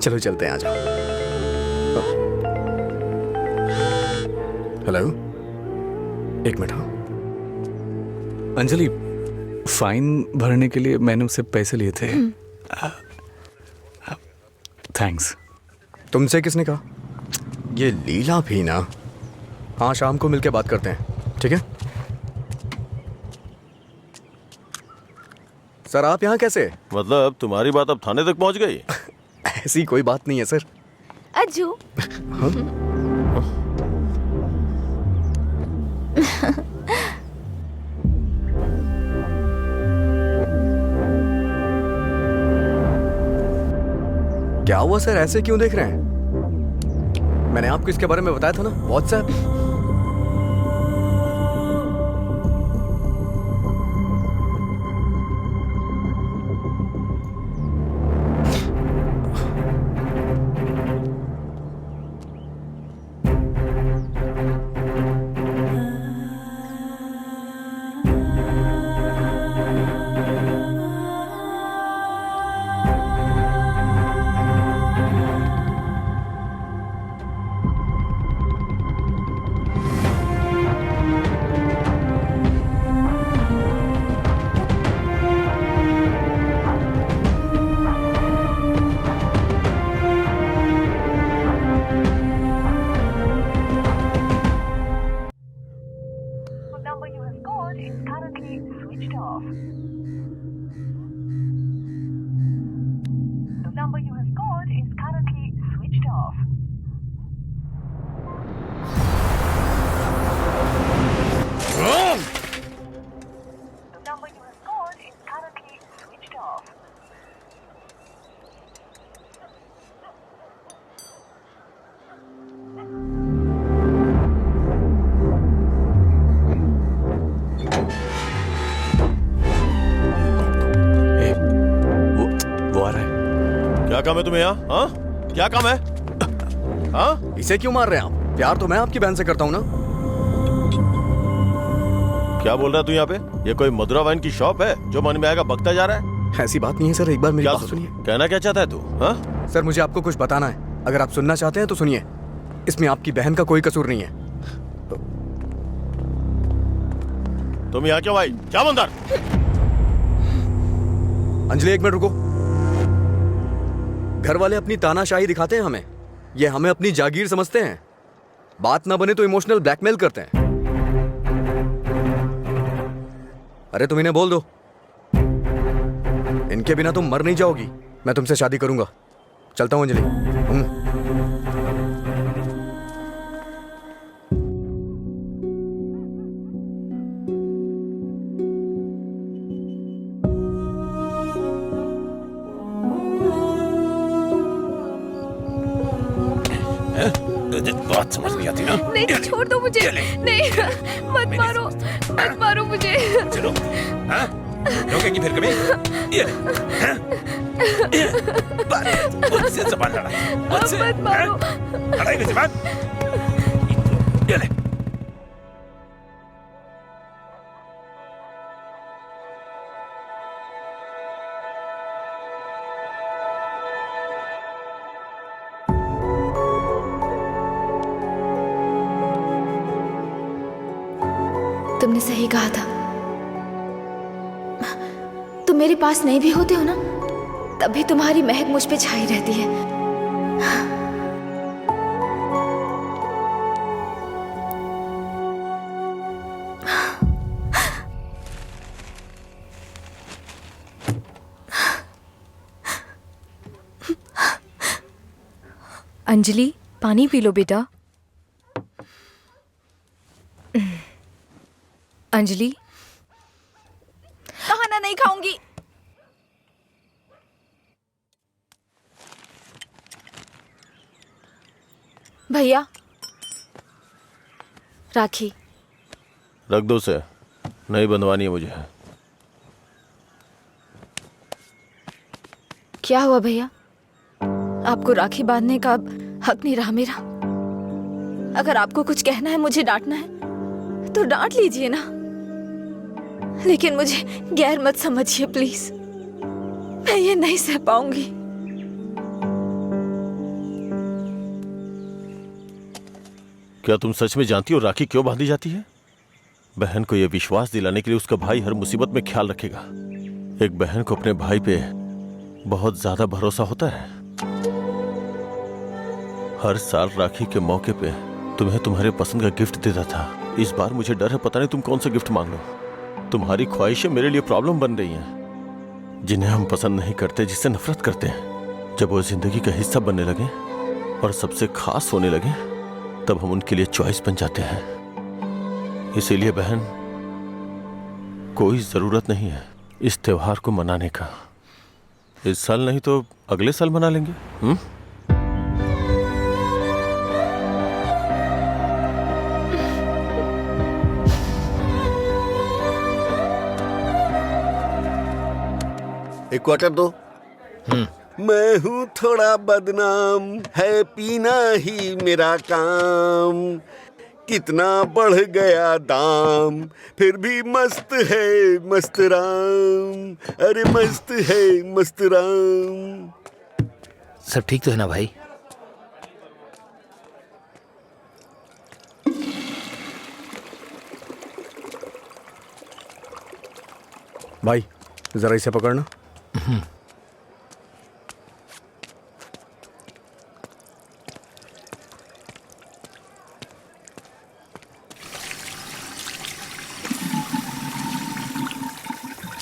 चलो चलते हैं, आ जाओ। हेलो, एक मिनट। हाँ अंजलि, फाइन भरने के लिए मैंने उससे पैसे लिए थे। थैंक्स। तुमसे किसने कहा? ये लीला भी ना। हाँ, शाम को मिलके बात करते हैं, ठीक है? सर, आप यहाँ कैसे? मतलब तुम्हारी बात अब थाने तक पहुंच गई? ऐसी कोई बात नहीं है सर। अज्जू। क्या हुआ सर, ऐसे क्यों देख रहे हैं? मैंने आपको इसके बारे में बताया था ना, व्हाट्सएप। काम है तुम्हें यहाँ? हाँ, क्या काम है? हाँ, इसे क्यों मार रहे हैं आप? प्यार तो मैं आपकी बहन से करता हूँ ना। क्या बोल रहा है तू यहाँ पे? ये कोई मधुरा वाइन की शॉप है जो मन में आएगा बकता जा रहा है? ऐसी बात नहीं है सर, एक बार मेरी क्या बात सुनिए। कहना क्या चाहता है तू? हाँ? सर मुझे आपको कुछ बताना है, अगर आप सुनना चाहते हैं तो सुनिए। इसमें आपकी बहन का कोई कसूर नहीं है। तुम यहाँ क्यों आई? क्या अंदर? अंजलि एक मिनट रुको। घर वाले अपनी तानाशाही दिखाते हैं हमें, ये हमें अपनी जागीर समझते हैं। बात ना बने तो इमोशनल ब्लैकमेल करते हैं। अरे तुम इन्हें बोल दो, इनके बिना तुम मर नहीं जाओगी। मैं तुमसे शादी करूंगा। चलता हूं अंजलि। बात समझ नहीं आती ना? नहीं, छोड़ दो मुझे। नहीं, मत मारो, मत मारो मुझे। चलो, हाँ? रोकेंगी फिर कभी? ये ले, हाँ? मुझसे ज़बान लड़ा, मुझसे, मत मारो। लड़ाई जबान? ये ले। तुमने सही कहा था। तुम मेरे पास नहीं भी होते हो ना, तब भी तुम्हारी महक मुझ पे छाई रहती है। अंजलि, पानी पी लो बेटा। अंजलि, खाना नहीं खाऊंगी। भैया, राखी रख दो उसे, नहीं बंधवानी है मुझे। क्या हुआ भैया? आपको राखी बांधने का हक नहीं रहा मेरा? अगर आपको कुछ कहना है, मुझे डांटना है तो डांट लीजिए ना, लेकिन मुझे गैर मत समझिए प्लीज। मैं ये नहीं सह पाऊंगी। क्या तुम सच में जानती हो राखी क्यों बांधी जाती है? बहन को यह विश्वास दिलाने के लिए उसका भाई हर मुसीबत में ख्याल रखेगा। एक बहन को अपने भाई पे बहुत ज्यादा भरोसा होता है। हर साल राखी के मौके पे तुम्हें तुम्हारे पसंद का गिफ्ट देता था। इस बार मुझे डर है, पता नहीं तुम कौन सा गिफ्ट मांग लो। तुम्हारी ख्वाहिशें मेरे लिए प्रॉब्लम बन रही हैं, जिन्हें हम पसंद नहीं करते, जिससे नफरत करते हैं। जब वो जिंदगी का हिस्सा बनने लगे और सबसे खास होने लगे, तब हम उनके लिए चॉइस बन जाते हैं। इसीलिए बहन, कोई जरूरत नहीं है इस त्योहार को मनाने का। इस साल नहीं तो अगले साल मना लेंगे। एक क्वार्टर दो। मैं हूँ थोड़ा बदनाम, है पीना ही मेरा काम। कितना बढ़ गया दाम, फिर भी मस्त है मस्त राम। अरे मस्त है मस्त राम। सब ठीक तो है ना भाई? भाई जरा इसे पकड़ना।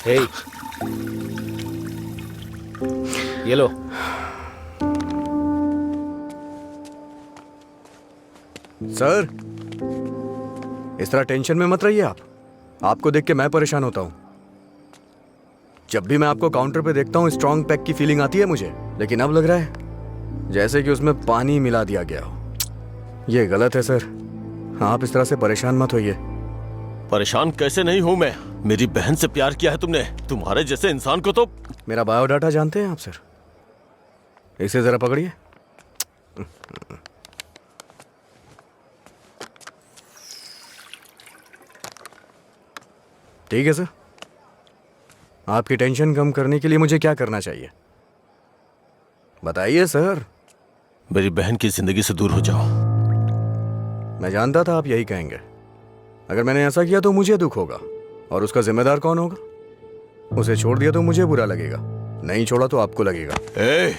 हे, ये लो। सर, इस तरह टेंशन में मत रहिए आप। आपको देख के मैं परेशान होता हूं। जब भी मैं आपको काउंटर पे देखता हूँ, स्ट्रॉन्ग पैक की फीलिंग आती है मुझे, लेकिन अब लग रहा है जैसे कि उसमें पानी मिला दिया गया हो। ये गलत है सर, आप इस तरह से परेशान मत होइए। परेशान कैसे नहीं हूं मैं? मेरी बहन से प्यार किया है तुमने। तुम्हारे जैसे इंसान को तो। मेरा बायोडाटा जानते हैं आप सर? इसे जरा पकड़िए। ठीक है सर, आपकी टेंशन कम करने के लिए मुझे क्या करना चाहिए बताइए सर। मेरी बहन की जिंदगी से दूर हो जाओ। मैं जानता था आप यही कहेंगे। अगर मैंने ऐसा किया तो मुझे दुख होगा, और उसका जिम्मेदार कौन होगा? उसे छोड़ दिया तो मुझे बुरा लगेगा, नहीं छोड़ा तो आपको लगेगा। ए,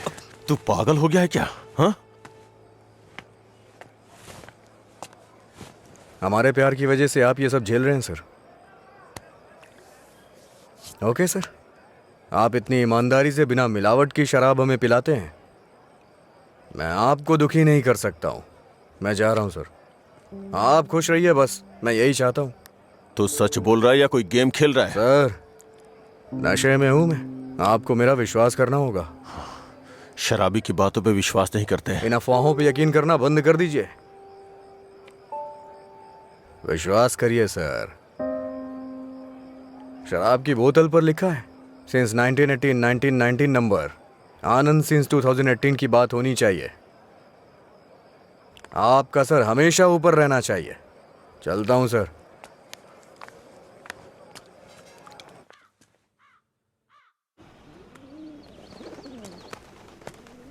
तू पागल हो गया है क्या? हाँ? हमारे प्यार की वजह से आप ये सब झेल रहे हैं सर। ओके सर, आप इतनी ईमानदारी से बिना मिलावट की शराब हमें पिलाते हैं, मैं आपको दुखी नहीं कर सकता हूं। मैं जा रहा हूं सर, आप खुश रहिए बस, मैं यही चाहता हूं। तू सच बोल रहा है या कोई गेम खेल रहा है? सर, नशे में हूं मैं, आपको मेरा विश्वास करना होगा। शराबी की बातों पे विश्वास नहीं करते हैं। इन अफवाहों पे यकीन करना बंद कर दीजिए, विश्वास करिए सर। शराब की बोतल पर लिखा है सिंस 1918 1919 नंबर, आनंद सिंस 2018 की बात होनी चाहिए। आपका सर हमेशा ऊपर रहना चाहिए। चलता हूं सर।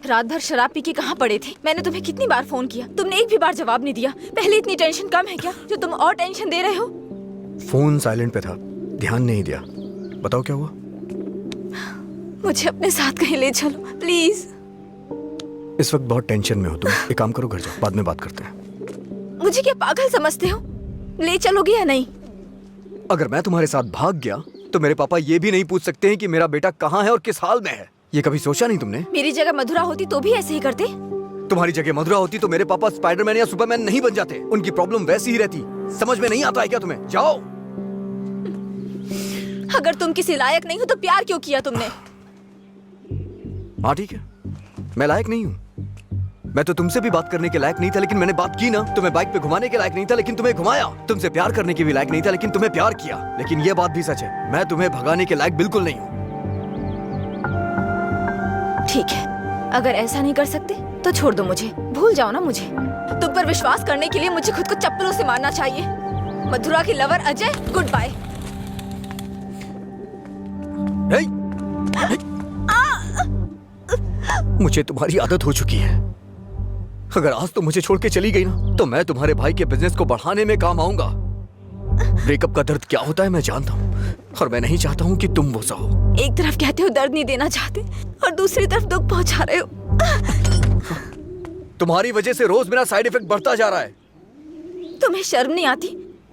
रात भर शराब पी के कहाँ पड़े थे? मैंने तुम्हें कितनी बार फोन किया, तुमने एक भी बार जवाब नहीं दिया। पहले इतनी टेंशन कम है क्या जो तुम और टेंशन दे रहे हो? फोन साइलेंट पे था, ध्यान नहीं दिया। बताओ क्या हुआ? मुझे अपने साथ कहीं ले चलो प्लीज। इस वक्त बहुत टेंशन में हो तुम, एक काम करो, घर जाओ, बाद में बात करते हैं। मुझे क्या पागल समझते हो? ले चलोगे या नहीं? अगर मैं तुम्हारे साथ भाग गया तो मेरे पापा ये भी नहीं पूछ सकते हैं कि मेरा बेटा कहाँ है और किस हाल में है। ये कभी सोचा नहीं तुमने? मेरी जगह मधुरा होती तो भी ऐसे ही करते। तुम्हारी जगह मधुरा होती तो मेरे पापा स्पाइडरमैन या सुपरमैन नहीं बन जाते। उनकी प्रॉब्लम वैसी ही रहती। समझ में नहीं आता है क्या तुम्हें? जाओ। अगर तुम किसी लायक नहीं हो तो प्यार क्यों किया तुमने? हाँ ठीक है, मैं लायक नहीं हूँ। मैं तो तुमसे भी बात करने के लायक नहीं था, लेकिन मैंने बात की ना। तुम्हें बाइक पे घुमाने के लायक नहीं था, लेकिन तुम्हें घुमाया। तुमसे प्यार करने के भी लायक नहीं था, लेकिन तुम्हें प्यार किया। लेकिन ये बात भी सच है, मैं तुम्हें भगाने के लायक बिल्कुल नहीं हूँ। ठीक है, अगर ऐसा नहीं कर सकते तो छोड़ दो मुझे, भूल जाओ ना मुझे। तुम पर विश्वास करने के लिए मुझे खुद को चप्पलों से मारना चाहिए। मधुरा की लवर अजय, गुड बाय। मुझे तुम्हारी आदत हो चुकी है। अगर आज तुम मुझे छोड़ के चली गई ना, तो मैं तुम्हारे भाई के बिजनेस को बढ़ाने में काम आऊंगा। ब्रेकअप का दर्द क्या होता है मैं जानता हूँ, और मैं नहीं चाहता हूँ कि तुम वो सहो। एक तरफ कहते हो दर्द नहीं देना चाहते, और दूसरी तरफ दुख पहुंचा रहे हो। तुम्हारी वजह से रोज मेरा साइड इफेक्ट बढ़ता जा रहा है। तुम्हें शर्म नहीं आती?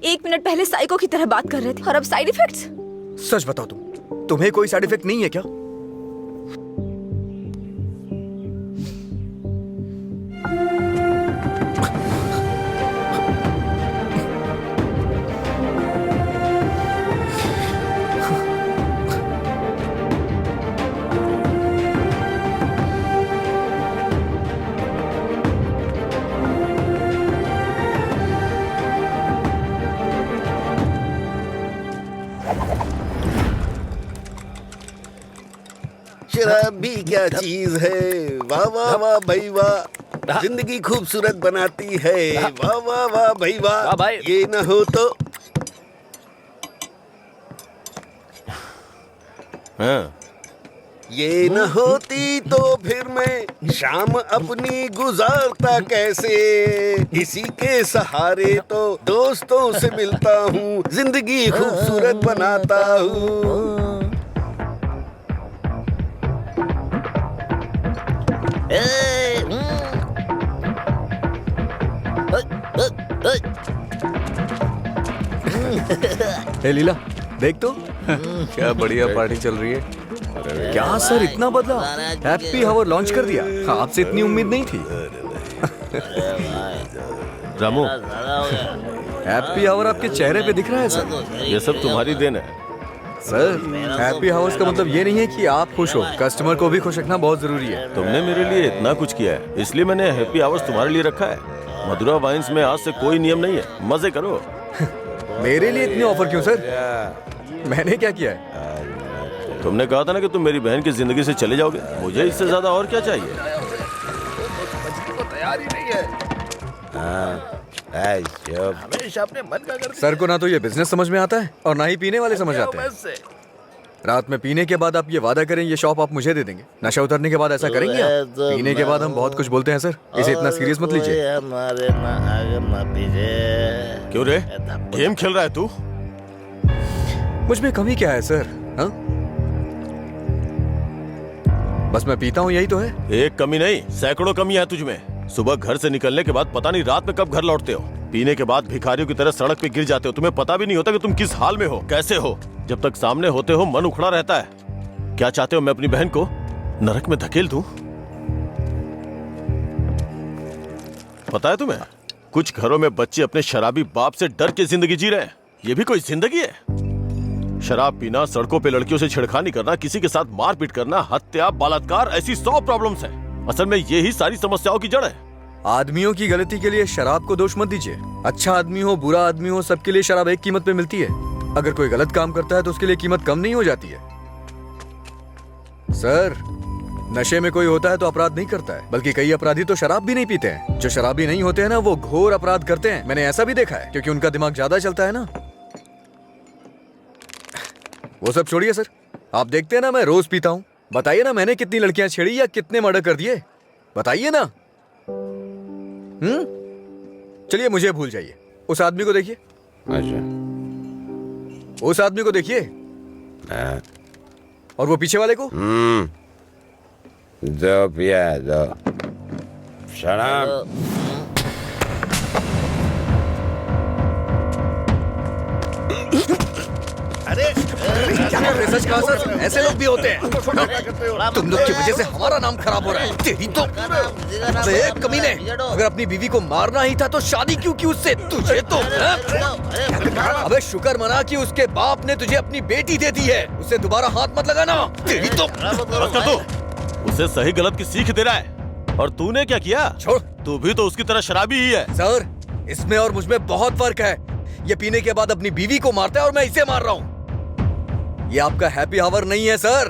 1 मिनट पहले साइको की तरह बात कर रहे थे, और अब साइड इफेक्ट्स? सच बताओ, तुम्हें कोई साइड इफेक्ट नहीं है क्या? शराब भी क्या चीज है। वाह वाह वाह भाई वाह, जिंदगी खूबसूरत बनाती है। वाह वाह वाह भाई वाह, भाई। ये न हो तो। हाँ। ये न होती तो फिर मैं शाम अपनी गुजारता कैसे। इसी के सहारे तो दोस्तों से मिलता हूँ, जिंदगी खूबसूरत बनाता हूँ। ए लीला, देख तो क्या बढ़िया पार्टी चल रही है। क्या सर इतना बदला? हैप्पी हावर लॉन्च कर दिया, आपसे इतनी उम्मीद नहीं थी। रामू, हैप्पी हावर आपके चेहरे पे दिख रहा है सर। ये सब तुम्हारी देन है। सर, हैप्पी हावर्स का मतलब ये नहीं है कि आप खुश हो, कस्टमर को भी खुश रखना बहुत जरूरी है। तुमने मेरे लिए इतना कुछ किया है, इसलिए मैंने हैप्पी आवर्स तुम्हारे लिए रखा है। मधुरा वाइन्स में आज से कोई नियम नहीं है, मजे करो। मेरे लिए इतने ऑफर क्यों सर? मैंने क्या किया है? तुमने कहा था ना कि तुम मेरी बहन की जिंदगी से चले जाओगे, मुझे इससे ज्यादा और क्या चाहिए। प्यार ही नहीं है। हमेशा अपने मन का करते सर को ना तो ये बिजनेस समझ में आता है और ना ही पीने वाले समझ आते हैं। रात में पीने के बाद आप ये वादा करें ये शॉप आप मुझे दे देंगे। नशा उतरने के बाद ऐसा करेंगे आप? पीने के बाद हम बहुत कुछ बोलते हैं सर, इसे इतना सीरियस मत लीजिए। क्यों रे, गेम खेल रहा है तू? मुझ में कमी क्या है सर? हाँ, बस मैं पीता हूँ, यही तो है। एक कमी नहीं, सैकड़ों कमियां हैं तुझमें। सुबह घर से निकलने के बाद पता नहीं रात में कब घर लौटते हो। पीने के बाद भिखारियों की तरह सड़क पे गिर जाते हो। तुम्हें पता भी नहीं होता कि तुम किस हाल में हो, कैसे हो। जब तक सामने होते हो मन उखड़ा रहता है। क्या चाहते हो, मैं अपनी बहन को नरक में धकेल दूं? पता है तुम्हें, कुछ घरों में बच्चे अपने शराबी बाप से डर के जिंदगी जी रहे हैं। ये भी कोई जिंदगी है? शराब पीना, सड़कों पे लड़कियों से छेड़खानी करना, किसी के साथ मारपीट करना, हत्या, बलात्कार, ऐसी 100 प्रॉब्लम्स हैं। असल में यही सारी समस्याओं की जड़ है। आदमियों की गलती के लिए शराब को दोष मत दीजिए। अच्छा आदमी हो, बुरा आदमी हो, सबके लिए शराब एक कीमत पे मिलती है। अगर कोई गलत काम करता है तो उसके लिए कीमत कम नहीं हो जाती है। सर, नशे में कोई होता है तो अपराध नहीं करता है, बल्कि कई अपराधी तो शराब भी नहीं पीते हैं। जो शराबी नहीं होते हैं ना, वो घोर अपराध करते हैं। मैंने ऐसा भी देखा है, क्योंकि उनका दिमाग ज्यादा चलता है ना। वो सब छोड़िए सर, आप देखते हैं ना मैं रोज पीता हूँ। बताइए ना मैंने कितनी लड़कियां छेड़ी या कितने मर्डर कर दिए, बताइए ना। चलिए मुझे भूल जाइए, उस आदमी को देखिए। अच्छा, उस आदमी को देखिए, और वो पीछे वाले को। दो पिया दो शराब। सच कहा सर, ऐसे लोग भी होते हैं। तुम लोग की वजह से हमारा नाम खराब हो रहा है। तेरी तो एक कमीने, अगर अपनी बीवी को मारना ही था तो शादी क्यों की उससे? तुझे तो अबे शुक्र मना कि उसके बाप ने तुझे अपनी बेटी दे दी है। उससे दोबारा हाथ मत लगाना। तेरी तो उसे सही गलत की सीख दे रहा है, और तूने क्या किया? छोड़, तू भी तो उसकी तरह शराबी ही है। सर, इसमें और मुझ में बहुत फर्क है। ये पीने के बाद अपनी बीवी को मारता है और मैं इसे मार रहा हूँ। ये आपका हैप्पी आवर नहीं है सर।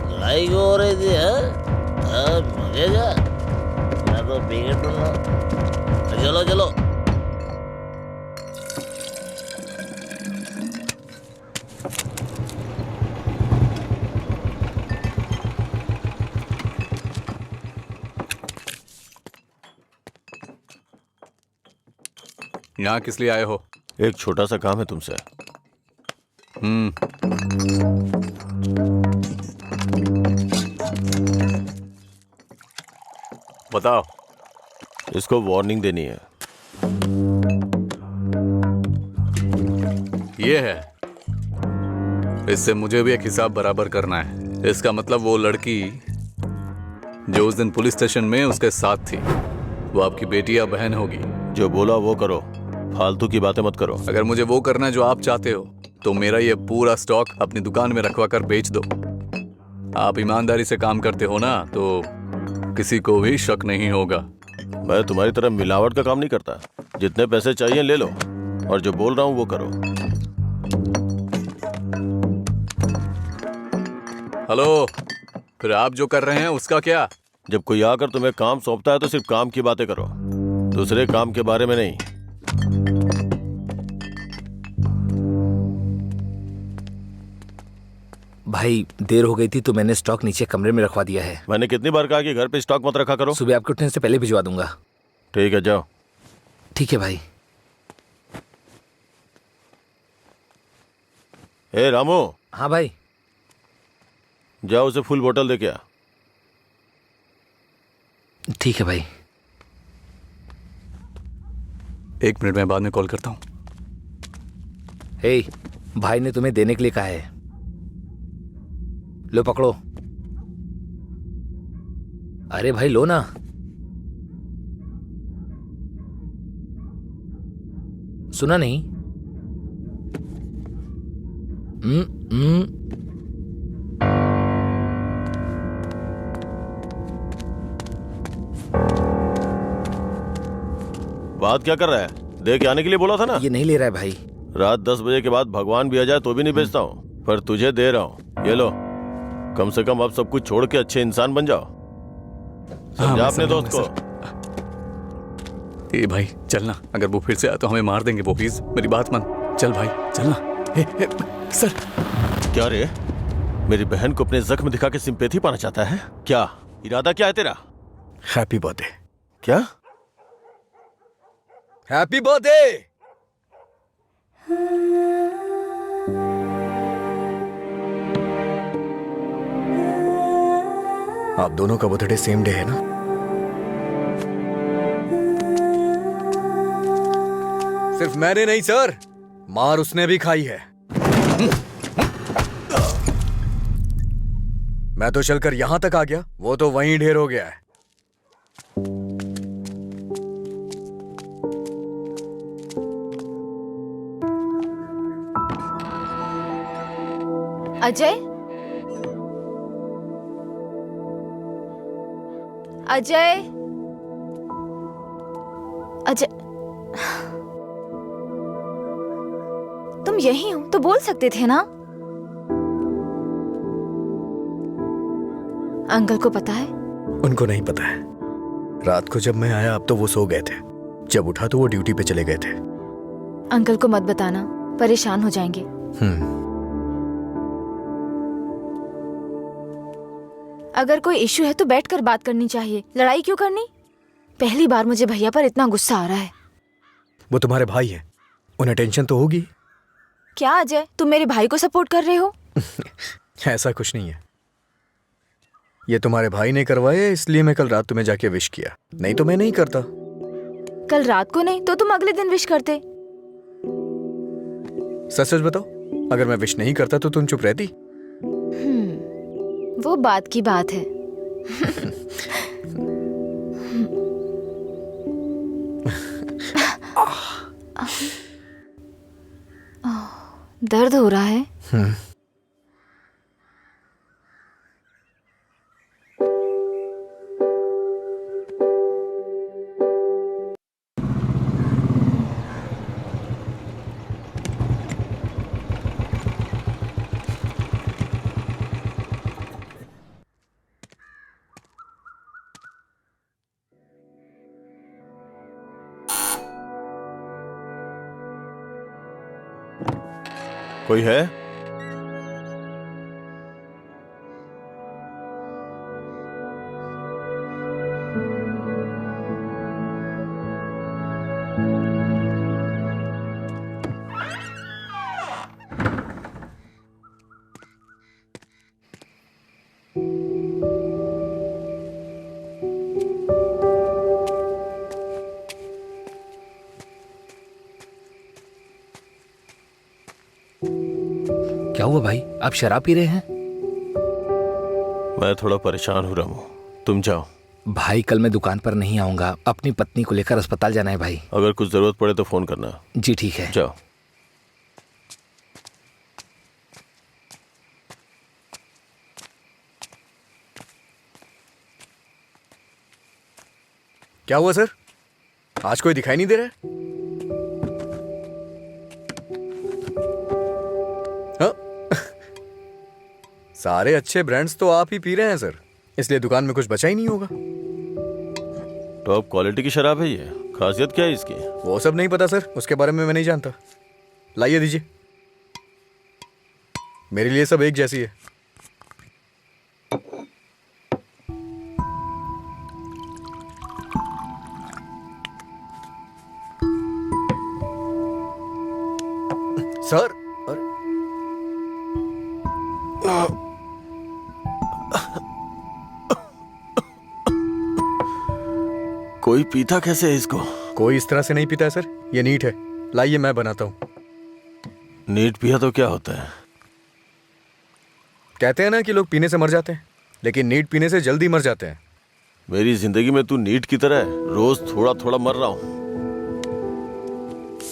लड़ाई हो रही थी, मैं तो पी के दूंगा। चलो चलो। यहाँ किस लिए आए हो? एक छोटा सा काम है तुमसे। बताओ। इसको वार्निंग देनी है। ये है, इससे मुझे भी एक हिसाब बराबर करना है। इसका मतलब वो लड़की जो उस दिन पुलिस स्टेशन में उसके साथ थी, वो आपकी बेटी या बहन होगी। जो बोला वो करो, फालतू की बातें मत करो। अगर मुझे वो करना है जो आप चाहते हो, तो मेरा ये पूरा स्टॉक अपनी दुकान में रखवा कर बेच दो। आप ईमानदारी से काम करते हो ना, तो किसी को भी शक नहीं होगा। मैं तुम्हारी तरह मिलावट का काम नहीं करता। जितने पैसे चाहिए ले लो, और जो बोल रहा हूँ वो करो। हेलो, फिर आप जो कर रहे हैं उसका क्या? जब कोई आकर तुम्हें काम सौंपता है तो सिर्फ काम की बातें करो, दूसरे काम के बारे में नहीं। भाई देर हो गई थी तो मैंने स्टॉक नीचे कमरे में रखवा दिया है। मैंने कितनी बार कहा कि घर पे स्टॉक मत रखा करो? सुबह आपके उठने से पहले भिजवा दूंगा। ठीक है, जाओ। ठीक है भाई। ए रामू। हाँ भाई। जाओ उसे फुल बोतल दे के आ। ठीक है भाई। 1 मिनट में बाद में कॉल करता हूँ। हे, भाई ने तुम्हें देने के लिए कहा है। लो पकड़ो। अरे भाई लो ना। सुना नहीं? बात क्या कर रहा है? दे के आने के लिए बोला था ना। ये नहीं ले रहा है भाई। रात 10 बजे के बाद भगवान भी आ जाए तो भी नहीं बेचता हूँ, पर तुझे दे रहा हूँ। ये लो, कम से कम आप सब कुछ छोड़ के अच्छे इंसान बन जाओ। समझा अपने दोस्त को। ए भाई चलना, अगर वो फिर से आए तो हमें मार देंगे वो, प्लीज मेरी बात मान। चल भाई चलना। सर। क्या रे, मेरी बहन को अपने जख्म दिखा के सिंपैथी पाना चाहता है क्या? इरादा क्या है तेरा? Happy birthday. क्या? Happy birthday. आप दोनों का बर्थडे सेम डे है ना? सिर्फ मैंने नहीं सर, मार उसने भी खाई है। मैं तो चलकर यहां तक आ गया, वो तो वहीं ढेर हो गया है। अजय, अजय, अजय, तुम यही हो तो बोल सकते थे ना। अंकल को पता है? उनको नहीं पता है। रात को जब मैं आया अब तो वो सो गए थे, जब उठा तो वो ड्यूटी पे चले गए थे। अंकल को मत बताना, परेशान हो जाएंगे। अगर कोई इशू है तो बैठकर बात करनी चाहिए, लड़ाई क्यों करनी? पहली बार मुझे भैया पर इतना गुस्सा आ रहा है। वो तुम्हारे भाई है, उन्हें टेंशन तो होगी। क्या अजय, तुम मेरे भाई को सपोर्ट कर रहे हो? ऐसा कुछ नहीं है, ये तुम्हारे भाई ने करवाया इसलिए मैं कल रात तुम्हें जाके विश किया, नहीं तो मैं नहीं करता। कल रात को नहीं तो तुम अगले दिन विश करते। सच सच बताओ, अगर मैं विश नहीं करता तो तुम चुप रहती? वो बात की बात है। दर्द हो रहा है? कोई है? क्या हुआ भाई, आप शराब पी रहे हैं? मैं थोड़ा परेशान हो रहा हूँ, तुम जाओ। भाई कल मैं दुकान पर नहीं आऊंगा, अपनी पत्नी को लेकर अस्पताल जाना है भाई। अगर कुछ जरूरत पड़े तो फोन करना। जी ठीक है, जाओ। क्या हुआ सर, आज कोई दिखाई नहीं दे रहा है? सारे अच्छे ब्रांड्स तो आप ही पी रहे हैं सर, इसलिए दुकान में कुछ बचा ही नहीं होगा। टॉप क्वालिटी की शराब है ये, खासियत क्या है इसकी? वो सब नहीं पता सर, उसके बारे में मैं नहीं जानता। लाइए दीजिए, मेरे लिए सब एक जैसी है। सर कोई पीता कैसे है इसको? कोई इस तरह से नहीं पीता है सर, ये नीट है। लाइए मैं बनाता हूं। नीट पिया तो क्या होता है? कहते हैं ना कि लोग पीने से मर जाते हैं, लेकिन नीट पीने से जल्दी मर जाते हैं। मेरी जिंदगी में तू नीट की तरह है, रोज थोड़ा थोड़ा मर रहा हूं।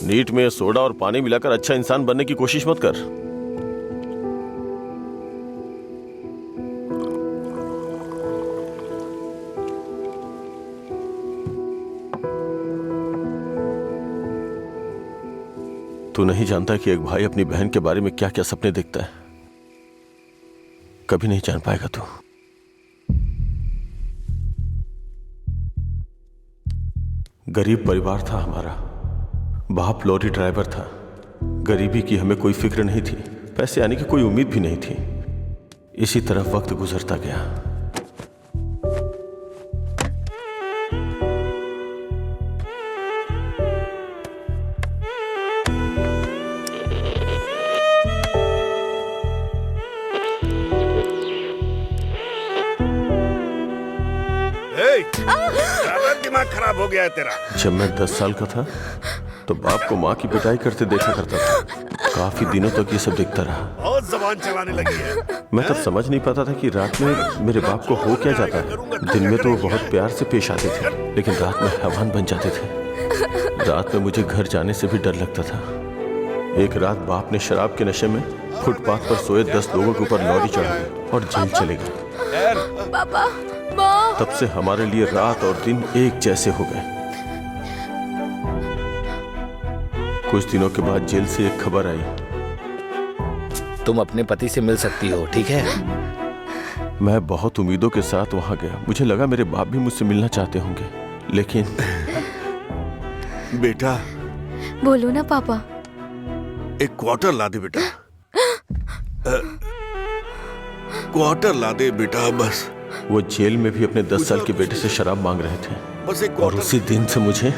नीट में सोडा और पानी मिलाकर अच्छा इंसान बनने की कोशिश मत कर। तू नहीं जानता कि एक भाई अपनी बहन के बारे में क्या क्या सपने देखता है। कभी नहीं जान पाएगा तू। गरीब परिवार था हमारा, बाप लॉरी ड्राइवर था। गरीबी की हमें कोई फिक्र नहीं थी, पैसे आने की कोई उम्मीद भी नहीं थी। इसी तरह वक्त गुजरता गया। दिमाग खराब हो गया है तेरा। जब मैं 10 साल का था तो बाप को माँ की पिटाई करते देखा करता था। काफी दिनों तक ये सब देखता रहा। बहुत जबान चलाने लगी है। मैं तब समझ नहीं पाता था कि रात में मेरे बाप को हो क्या जाता है। दिन में तो वो बहुत प्यार से पेश आते थे, लेकिन रात में हैवान बन जाते थे। रात में मुझे घर जाने से भी डर लगता था। एक रात बाप ने शराब के नशे में फुटपाथ पर सोए 10 लोगों के ऊपर लॉरी चढ़ा दी और जेल चले गए। पापा, तब से हमारे लिए रात और दिन एक जैसे हो गए। कुछ दिनों के बाद जेल से एक खबर आई, तुम अपने पति से मिल सकती हो, ठीक है? मैं बहुत उम्मीदों के साथ वहां गया। मुझे लगा मेरे बाप भी मुझसे मिलना चाहते होंगे, लेकिन बेटा। बोलो ना पापा। एक क्वार्टर ला दे बेटा। क्वार्टर ला दे बेटा बस। वो जेल में भी अपने 10 साल के बेटे से शराब मांग रहे थे, बस एक और उसी दिन से मुझे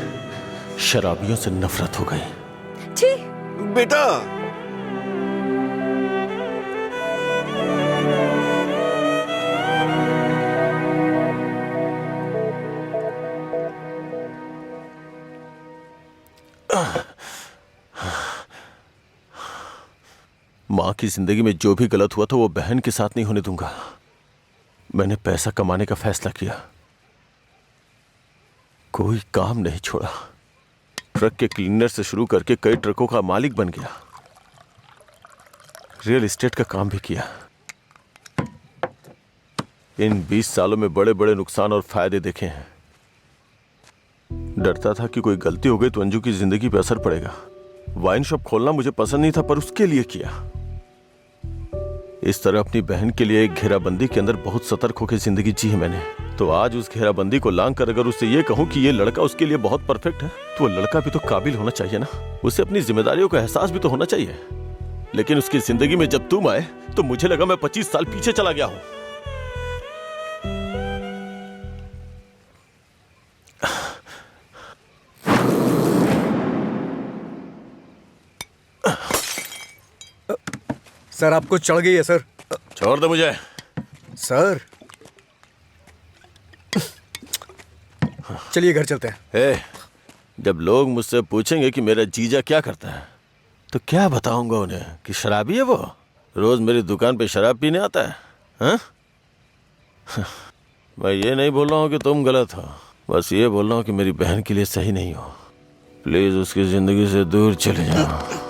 शराबियों से नफरत हो गई। छी! बेटा माँ की जिंदगी में जो भी गलत हुआ था वो बहन के साथ नहीं होने दूंगा। मैंने पैसा कमाने का फैसला किया, कोई काम नहीं छोड़ा। ट्रक के क्लीनर से शुरू करके कई ट्रकों का मालिक बन गया। रियल एस्टेट का काम भी किया। इन 20 सालों में बड़े बड़े नुकसान और फायदे देखे हैं। डरता था कि कोई गलती हो गई तो अंजू की जिंदगी पर असर पड़ेगा। वाइन शॉप खोलना मुझे पसंद नहीं था, पर उसके लिए किया। इस तरह अपनी बहन के लिए एक घेराबंदी के अंदर बहुत सतर्क होकर जिंदगी जी है मैंने। तो आज उस घेराबंदी को लांग कर अगर उससे ये कहूं कि ये लड़का उसके लिए बहुत परफेक्ट है, तो वो लड़का भी तो काबिल होना चाहिए ना। उसे अपनी जिम्मेदारियों का एहसास भी तो होना चाहिए। लेकिन उसकी जिंदगी में जब तुम आए तो मुझे लगा मैं 25 साल पीछे चला गया हूं। सर आपको चढ़ गई है सर। छोड़ दे मुझे। सर चलिए घर चलते हैं। जब लोग मुझसे पूछेंगे कि मेरा जीजा क्या करता है तो क्या बताऊंगा उन्हें कि शराबी है वो, रोज मेरी दुकान पे शराब पीने आता है। हाँ? मैं ये नहीं बोल रहा हूँ कि तुम गलत हो, बस ये बोल रहा हूँ कि मेरी बहन के लिए सही नहीं हो। प्लीज उसकी जिंदगी से दूर चले जाओ।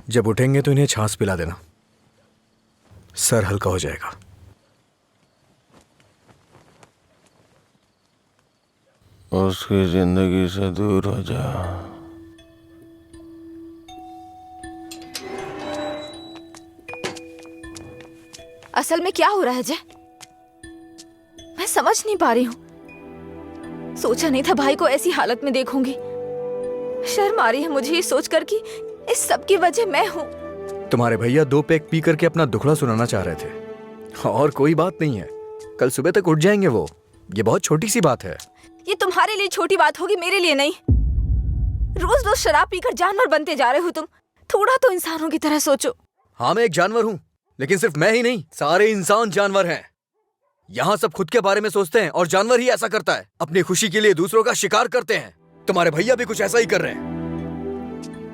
जब उठेंगे तो इन्हें छाछ पिला देना, सर हल्का हो जाएगा। उसकी जिंदगी से दूर हो जा। असल में क्या हो रहा है जय? मैं समझ नहीं पा रही हूँ। सोचा नहीं था भाई को ऐसी हालत में देखूंगी। शर्म आ रही है मुझे ये सोचकर कि इस सब की वजह मैं हूँ। तुम्हारे भैया 2 पैक पी करके अपना दुखड़ा सुनाना चाह रहे थे, और कोई बात नहीं है। कल सुबह तक उठ जाएंगे वो। ये बहुत छोटी सी बात है। ये तुम्हारे लिए छोटी बात होगी, मेरे लिए नहीं। रोज रोज शराब पीकर जानवर बनते जा रहे हो तुम। थोड़ा तो इंसानों की तरह सोचो। हाँ मैं एक जानवर हूँ, लेकिन सिर्फ मैं ही नहीं, सारे इंसान जानवर हैं। यहाँ सब खुद के बारे में सोचते हैं और जानवर ही ऐसा करता है, अपनी खुशी के लिए दूसरों का शिकार करते हैं। तुम्हारे भैया भी कुछ ऐसा ही कर रहे हैं।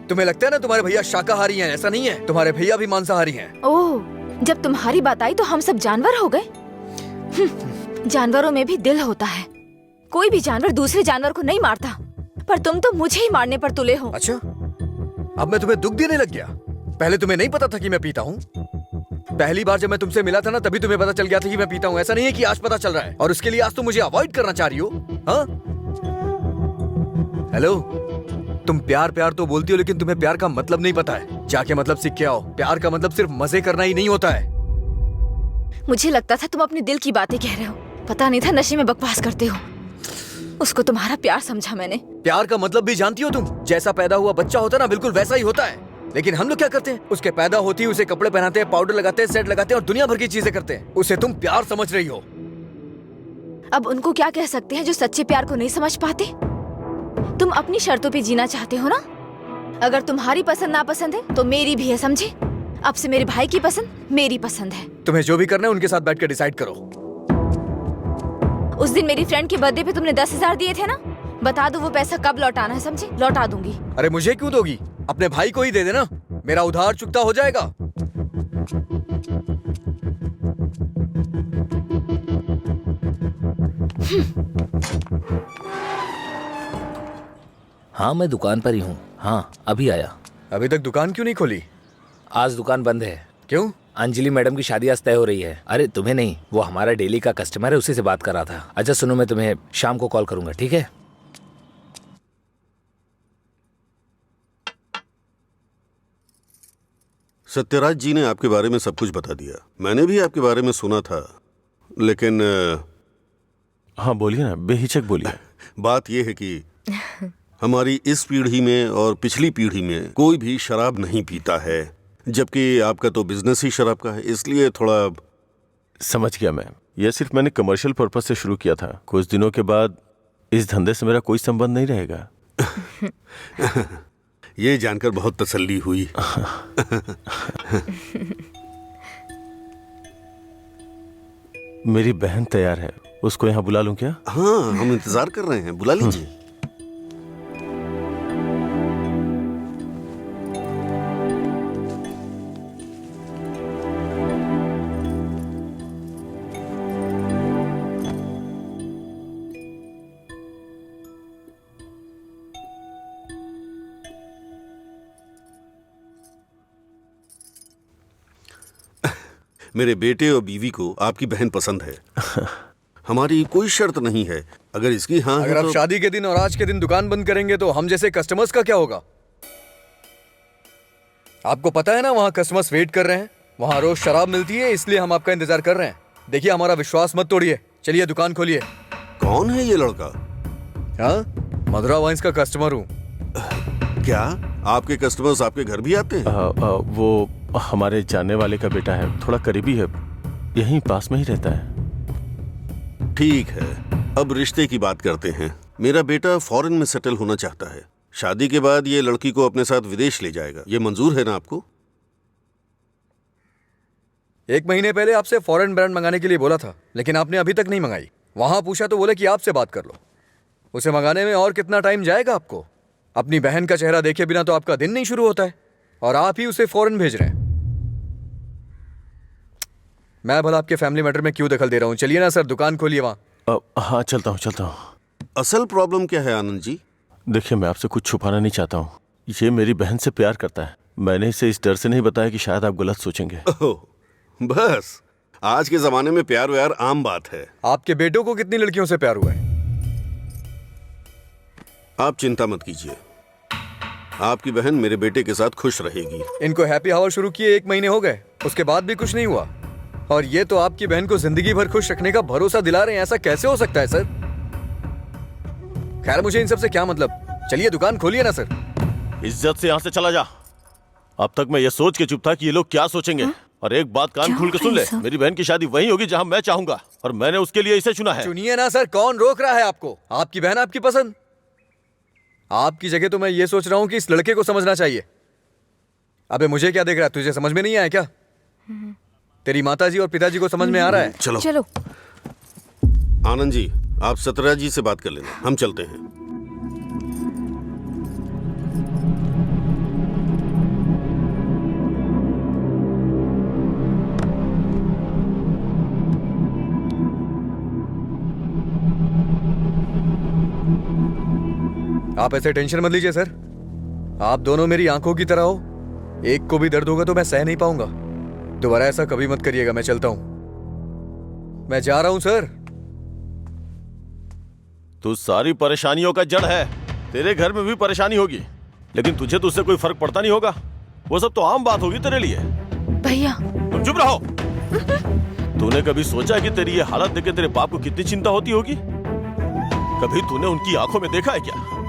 तुम्हें लगता है ना तुम्हारे भैया शाकाहारी हैं, ऐसा नहीं है। तुम्हारे भैया भी मांसाहारी हैं। ओह, जब तुम्हारी बात आई तो हम सब जानवर हो गए। जानवरों में भी दिल होता है। कोई भी जानवर दूसरे जानवर को नहीं मारता, पर तुम तो मुझे ही मारने पर तुले हो। अच्छा, अब मैं तुम्हें दुख देने लग गया? पहले तुम्हें नहीं पता था कि मैं पीता हूँ? पहली बार जब मैं तुमसे मिला था ना, तभी तुम्हें पता चल गया था कि मैं पीता हूँ। ऐसा नहीं है कि आज पता चल रहा है और उसके लिए आज तुम मुझे अवॉइड करना चाह रही हो? हाँ? हेलो, तुम प्यार प्यार तो बोलती हो, लेकिन तुम्हें प्यार का मतलब नहीं पता है। जाके मतलब सीख के आओ। प्यार का मतलब सिर्फ मजे करना ही नहीं होता है। मुझे लगता था तुम अपने दिल की बातें कह रहे हो, पता नहीं था नशे में बकवास करते हो। उसको तुम्हारा प्यार समझा मैंने। प्यार का मतलब भी जानती हो तुम? जैसा पैदा हुआ बच्चा होता है ना, बिल्कुल वैसा ही होता है। लेकिन हम लोग क्या करते हैं? उसके पैदा होती है उसे कपड़े पहनाते हैं, पाउडर लगाते हैं, सेट लगाते हैं और दुनिया भर की चीजें करते हैं। उसे तुम प्यार समझ रही हो। अब उनको क्या कह सकते हैं जो सच्चे प्यार को नहीं समझ पाते? तुम अपनी शर्तों पे जीना चाहते हो ना? अगर तुम्हारी पसंद नापसंद है तो मेरी भी है, समझे? अब से मेरे भाई की पसंद मेरी पसंद है। तुम्हें जो भी करना है उनके साथ बैठ कर डिसाइड करो। उस दिन मेरी फ्रेंड के बर्थडे पे तुमने 10,000 दिए थे ना, बता दो वो पैसा कब लौटाना है, समझे? लौटा दूंगी। अरे मुझे क्यों दोगी? अपने भाई को ही दे देना, मेरा उधार चुकता हो जाएगा। हाँ मैं दुकान पर ही हूँ। हाँ अभी आया। अभी तक दुकान क्यों नहीं खोली? आज दुकान बंद है। क्यों? अंजलि मैडम की शादी आज तय हो रही है। अरे तुम्हें नहीं, वो हमारा डेली का कस्टमर है, उसी से बात कर रहा था। अच्छा सुनो, मैं तुम्हें शाम को कॉल करूंगा, ठीक है? सत्यराज जी ने आपके बारे में सब कुछ बता दिया। मैंने भी आपके बारे में सुना था, लेकिन हाँ बोलिए ना, बेहिचक बोलिए। बात यह है कि हमारी इस पीढ़ी में और पिछली पीढ़ी में कोई भी शराब नहीं पीता है, जबकि आपका तो बिजनेस ही शराब का है, इसलिए थोड़ा। समझ गया मैं। यह सिर्फ मैंने कमर्शियल पर्पस से शुरू किया था। कुछ दिनों के बाद इस धंधे से मेरा कोई संबंध नहीं रहेगा। ये जानकर बहुत तसल्ली हुई। मेरी बहन तैयार है, उसको यहाँ बुला लूं क्या? हाँ हम इंतजार कर रहे हैं, बुला लीजिए। मेरे बेटे और बीवी को आपकी बहन पसंद है। हमारी कोई शर्त नहीं है। अगर इसकी हाँ अगर आप शादी के दिन और आज के दिन दुकान बंद करेंगे तो हम जैसे कस्टमर्स का क्या होगा? आपको पता है ना, वहाँ कस्टमर्स वेट कर रहे हैं। वहाँ रोज शराब मिलती है, इसलिए हम आपका इंतजार कर रहे हैं। देखिए हमारा विश्वास मत तोड़िए, चलिए दुकान खोलिए। कौन है ये लड़का? हाँ, मधुरा वाइन्स का कस्टमर हूँ। क्या आपके कस्टमर्स आपके घर भी आते हैं? वो हमारे जानने वाले का बेटा है, थोड़ा करीबी है, यहीं पास में ही रहता है। ठीक है, अब रिश्ते की बात करते हैं। मेरा बेटा फॉरेन में सेटल होना चाहता है। शादी के बाद ये लड़की को अपने साथ विदेश ले जाएगा। ये मंजूर है ना आपको? 1 महीने पहले आपसे फॉरेन ब्रांड मंगाने के लिए बोला था, लेकिन आपने अभी तक नहीं मंगाई। वहां पूछा तो बोले कि आपसे बात कर लो। उसे मंगाने में और कितना टाइम जाएगा आपको? अपनी बहन का चेहरा देखे बिना तो आपका दिन नहीं शुरू होता है, और आप ही उसे फॉरेन भेज रहे हैं। मैं भला आपके फैमिली मैटर में क्यों दखल दे रहा हूँ? चलिए ना सर, दुकान खोलिए वहां। हाँ चलता हूँ। असल प्रॉब्लम क्या है आनंद जी? देखिए, मैं आपसे कुछ छुपाना नहीं चाहता हूँ। ये मेरी बहन से प्यार करता है। मैंने इसे इस डर से नहीं बताया कि शायद आप गलत सोचेंगे। बस, आज के जमाने में प्यार व्यार आम बात है। आपके बेटों को कितनी लड़कियों से प्यार हुआ है? आप चिंता मत कीजिए, आपकी बहन मेरे बेटे के साथ खुश रहेगी। इनको हैप्पी आवर शुरू किए 1 महीने हो गए, उसके बाद भी कुछ नहीं हुआ, और ये तो आपकी बहन को जिंदगी भर खुश रखने का भरोसा दिला रहे हैं। ऐसा कैसे हो सकता है सर? खैर, मुझे इन सब से क्या मतलब। चलिए दुकान खोलिए ना सर। इज्जत से यहाँ से चला जा। अब तक मैं ये सोच के चुप था कि ये लोग क्या सोचेंगे। और एक बात कान खोल के सुन ले, मेरी बहन की शादी वहीं होगी जहाँ मैं चाहूंगा, और मैंने उसके लिए इसे चुना है। चुनिए ना सर, कौन रोक रहा है आपको? आपकी बहन, आपकी पसंद। आपकी जगह तो मैं ये सोच रहा हूँ कि इस लड़के को समझना चाहिए। अबे मुझे क्या देख रहा है? तुझे समझ में नहीं आया क्या? तेरी माताजी और पिताजी को समझ में आ रहा है? चलो। आनंद जी, आप सत्यराज जी से बात कर लेना, हम चलते हैं। आप ऐसे टेंशन मत लीजिए सर। आप दोनों मेरी आंखों की तरह हो। एक को भी दर्द होगा तो मैं सह नहीं पाऊंगा। दोबारा ऐसा कभी मत करिएगा। मैं चलता हूं, मैं जा रहा हूं सर। तू सारी परेशानियों का जड़ है। तेरे घर में भी परेशानी होगी, लेकिन तुझे तो उससे कोई फर्क पड़ता नहीं होगा। वो सब तो आम बात होगी तेरे लिए। भैया तुम चुप रहो। तूने कभी सोचा कि तेरी ये हालत देख के तेरे बाप को कितनी चिंता होती होगी? कभी तूने उनकी आंखों में देखा है क्या?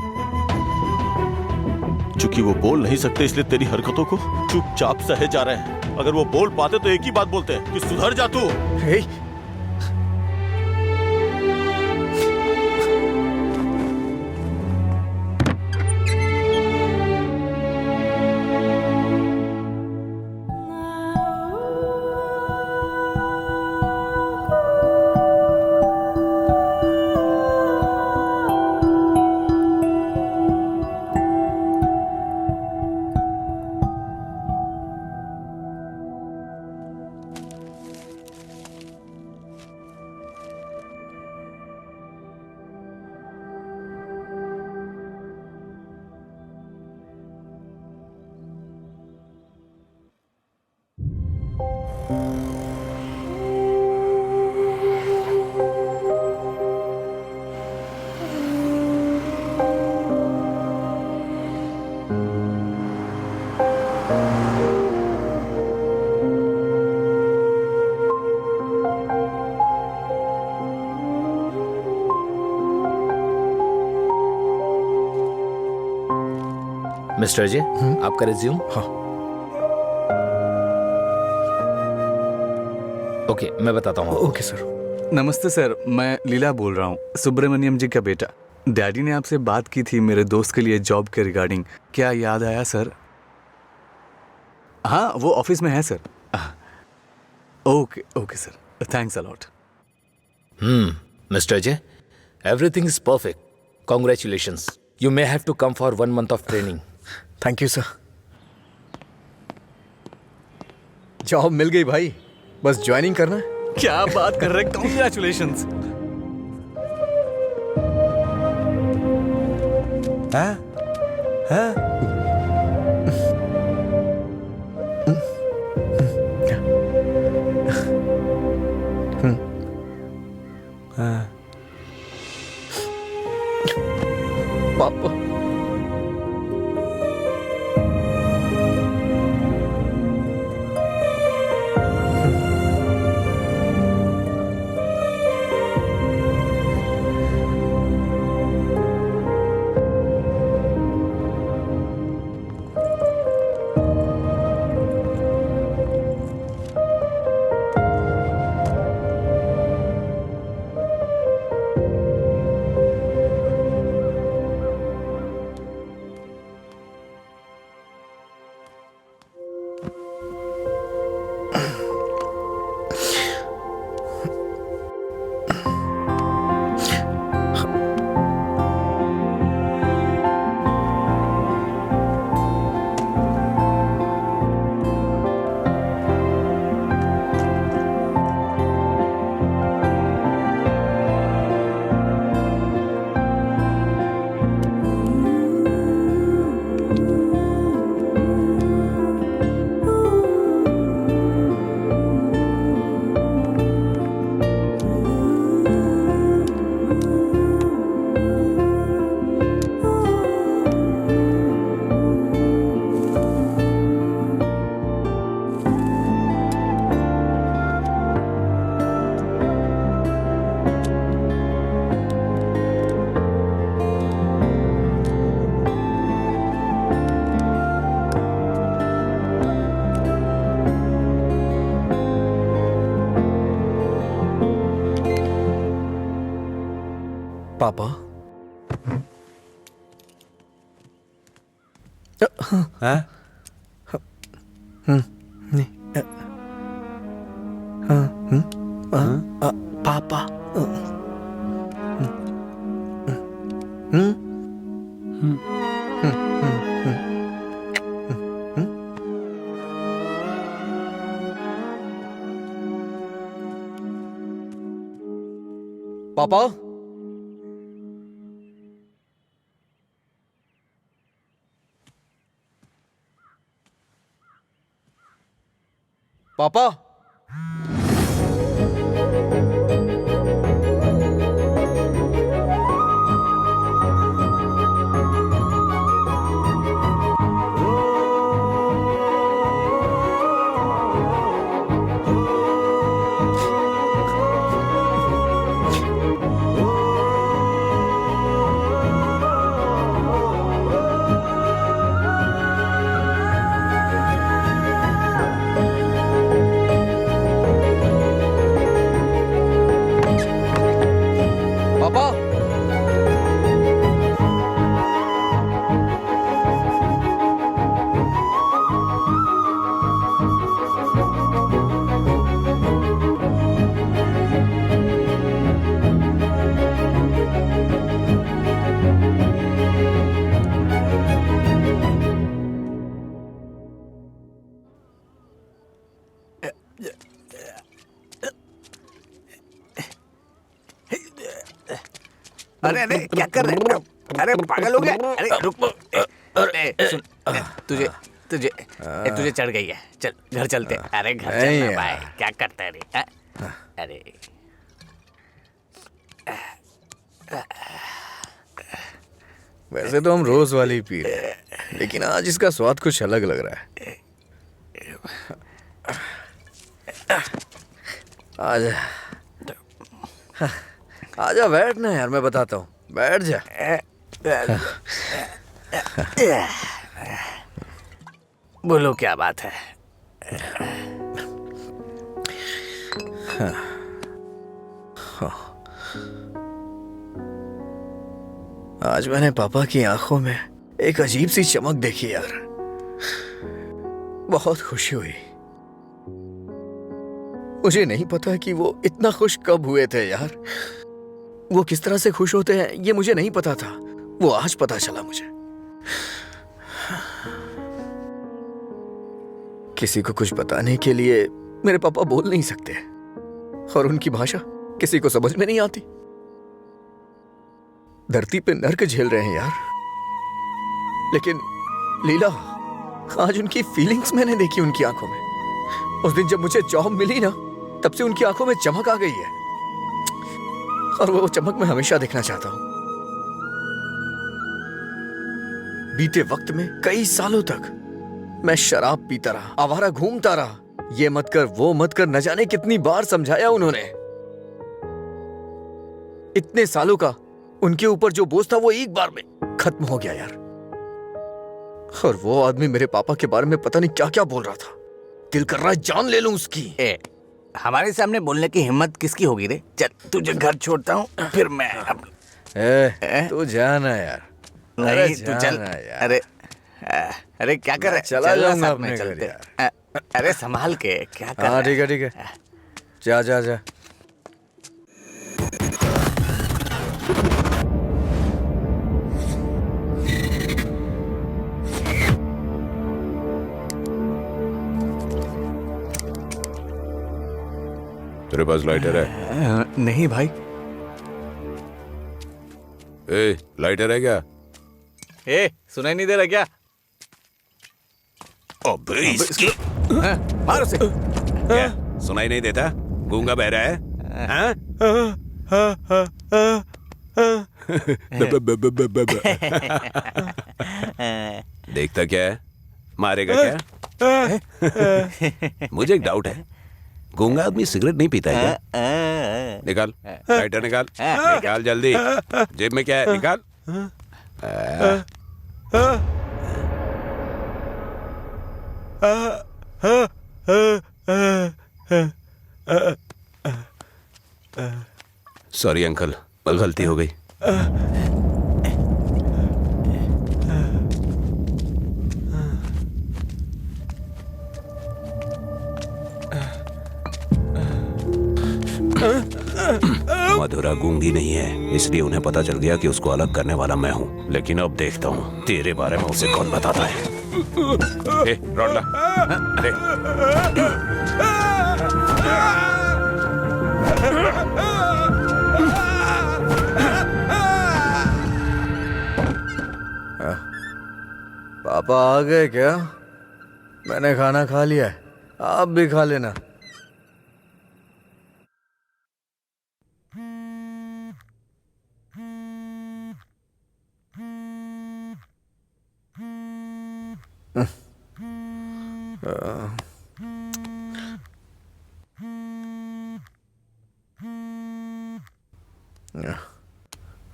चूंकि वो बोल नहीं सकते इसलिए तेरी हरकतों को चुपचाप सहे जा रहे हैं। अगर वो बोल पाते तो एक ही बात बोलते हैं कि सुधर जा तू। मिस्टर अजय, आपका रिज्यूम। हाँ। ओके, मैं बताता हूँ। Okay sir. नमस्ते सर, मैं लीला बोल रहा हूँ, सुब्रमण्यम जी का बेटा। डैडी ने आपसे बात की थी मेरे दोस्त के लिए जॉब के रिगार्डिंग। क्या याद आया सर? हाँ, वो ऑफिस में है sir. Okay okay sir, thanks a lot. Mister Ajay, everything is perfect. Congratulations. You may have to come for 1 month of training. Thank you sir. Job मिल गई भाई, बस ज्वाइनिंग करना है। क्या बात कर रहे हैं, कॉन्ग्रेचुलेशंस। पापा, पापा। पापा। पापा, पापा। पापा। अरे अरे क्या कर रहे हैं? अरे पागल हो गया? अरे रुक। अरे सुन, तुझे तुझे तुझे चढ़ गई है। चल घर चलते। अरे घर चलना भाई, क्या करता है रे? अरे वैसे तो हम रोज वाली पी रहे हैं, लेकिन आज इसका स्वाद कुछ अलग लग रहा है। आजा आजा, बैठ ना यार, मैं बताता हूँ, बैठ जा। बोलो क्या बात है? आज मैंने पापा की आंखों में एक अजीब सी चमक देखी यार, बहुत खुशी हुई। मुझे नहीं पता कि वो इतना खुश कब हुए थे यार। वो किस तरह से खुश होते हैं ये मुझे नहीं पता था, वो आज पता चला मुझे। किसी को कुछ बताने के लिए मेरे पापा बोल नहीं सकते, और उनकी भाषा किसी को समझ में नहीं आती। धरती पे नर्क झेल रहे हैं यार, लेकिन लीला, आज उनकी फीलिंग्स मैंने देखी उनकी आंखों में। उस दिन जब मुझे जॉब मिली ना, तब से उनकी आंखों में चमक आ गई है, और वो चमक मैं हमेशा देखना चाहता हूं। बीते वक्त में कई सालों तक मैं शराब पीता रहा, आवारा घूमता रहा। ये मत कर, वो मत कर, न जाने कितनी बार समझाया उन्होंने। इतने सालों का उनके ऊपर जो बोझ था वो एक बार में खत्म हो गया यार। और वो आदमी मेरे पापा के बारे में पता नहीं क्या क्या बोल रहा था। दिल कर रहा है जान ले लूं उसकी। हमारे सामने बोलने की हिम्मत किसकी होगी रे? चल तुझे घर छोड़ता हूँ, फिर मैं तू जाना यार। नहीं तू चल। अरे अरे क्या कर रहा है? चला जाऊंगा अपने घर यार। अरे संभाल के, क्या कर? हाँ ठीक है ठीक है, जा जा जा। तेरे पास लाइटर है? नहीं भाई। ए, लाइटर है क्या? सुनाई नहीं दे रहा क्या? अबे इसकी मार उसे। क्या सुनाई नहीं देता? गूंगा बह रहा है? देखता क्या है? मारेगा क्या? मुझे एक डाउट है, गूंगा आदमी सिगरेट नहीं पीता है क्या? निकाल लाइटर, निकाल निकाल जल्दी। जेब में क्या है? निकाल। सॉरी अंकल, गलती हो गई। मधुरा गूंगी नहीं है, इसलिए उन्हें पता चल गया कि उसको अलग करने वाला मैं हूँ। लेकिन अब देखता हूँ तेरे बारे में उसे कौन बताता है। रॉड ला। पापा आ गए क्या? मैंने खाना खा लिया है, आप भी खा लेना।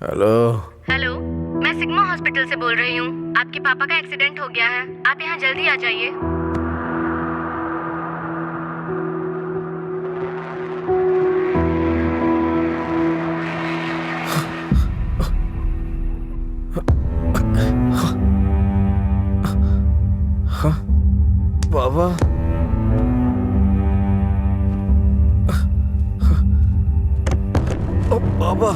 हेलो। हेलो, मैं सिग्मा हॉस्पिटल से बोल रही हूँ। आपके पापा का एक्सीडेंट हो गया है, आप यहाँ जल्दी आ जाइए। बाबा, ओ बाबा,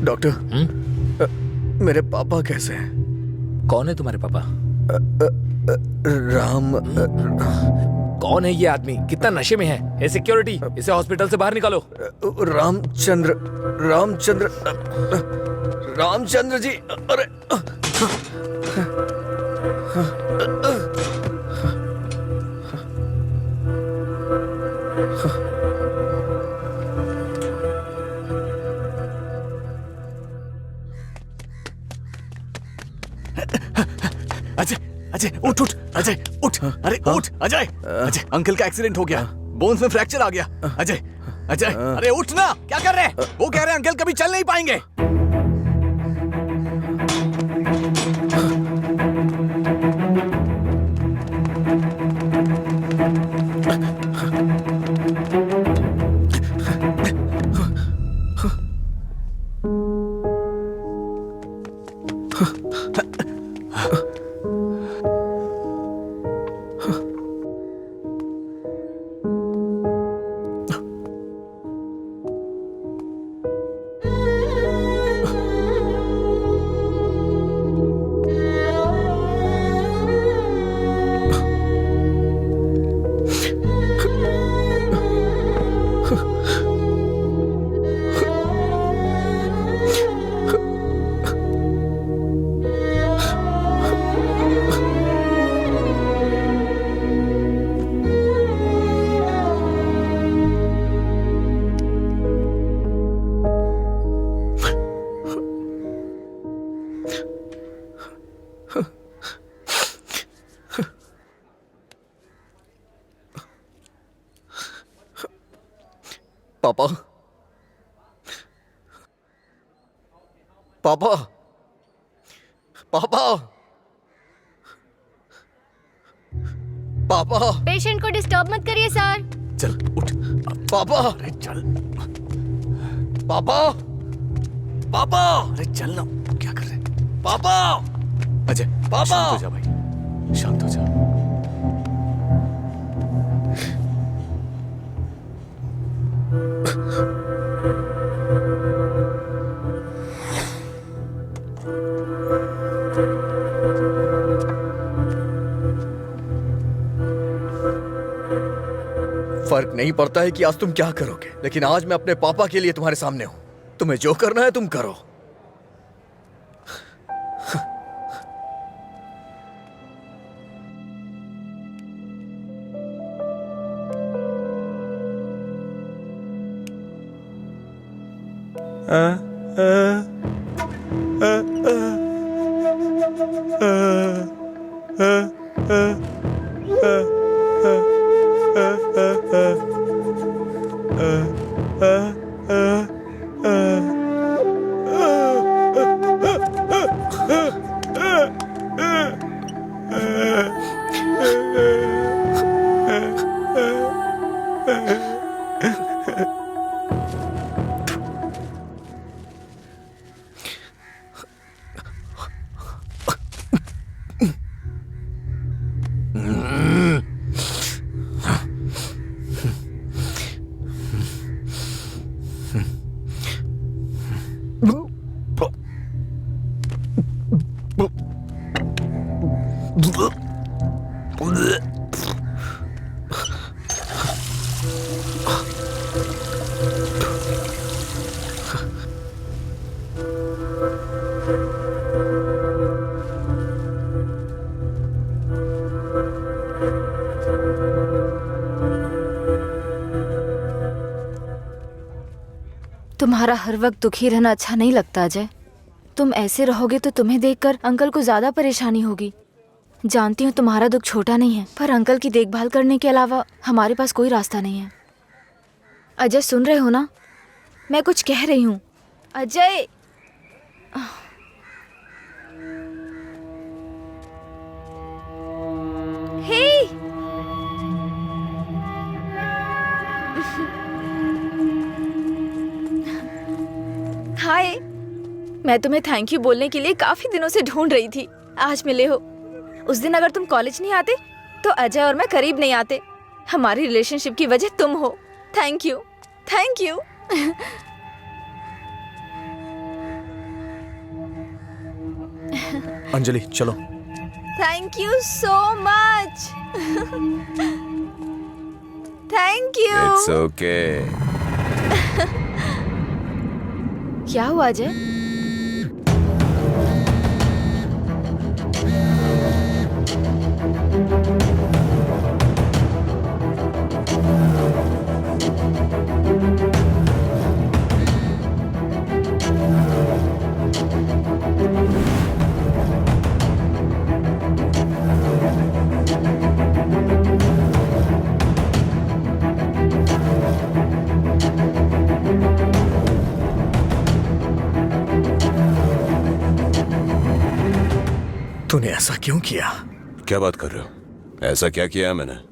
डॉक्टर, मेरे पापा कैसे हैं? कौन है तुम्हारे पापा? राम। कौन है ये आदमी? कितना नशे में है? ये सिक्योरिटी, इसे हॉस्पिटल से बाहर निकालो। रामचंद्र, रामचंद्र, रामचंद्र जी। अरे अजय, अजय उठ उठ, अजय उठ, अरे उठ अजय। अजय, अंकल का एक्सीडेंट हो गया, बोन्स में फ्रैक्चर आ गया। अजय, अजय, अरे उठ ना, क्या कर रहे हैं? वो कह रहे हैं अंकल कभी चल नहीं पाएंगे। पापा, पापा, पापा, पापा। पेशेंट को डिस्टर्ब मत करिए सर। चल उठ पापा, अरे चल पापा, पापा, अरे चल ना, क्या कर रहे हैं? पापा, अजय पापा। शांत हो जा भाई, शांत हो जा। फर्क नहीं पड़ता है कि आज तुम क्या करोगे, लेकिन आज मैं अपने पापा के लिए तुम्हारे सामने हूं। तुम्हें जो करना है तुम करो। तुम्हारा हर वक्त दुखी रहना अच्छा नहीं लगता अजय। तुम ऐसे रहोगे तो तुम्हें देखकर अंकल को ज्यादा परेशानी होगी। जानती हूँ तुम्हारा दुख छोटा नहीं है, पर अंकल की देखभाल करने के अलावा हमारे पास कोई रास्ता नहीं है। अजय सुन रहे हो ना, मैं कुछ कह रही हूँ। अजय हे हाय, मैं तुम्हें थैंक यू बोलने के लिए काफी दिनों से ढूंढ रही थी। आज मिले हो। उस दिन अगर तुम कॉलेज नहीं आते तो अजय और मैं करीब नहीं आते। हमारी रिलेशनशिप की वजह तुम हो। Thank you, thank you. Anjali चलो। Thank you so much. Thank you. It's okay. क्या हुआ अजय? तूने ऐसा क्यों किया? क्या बात कर रहे हो? ऐसा क्या किया है मैंने?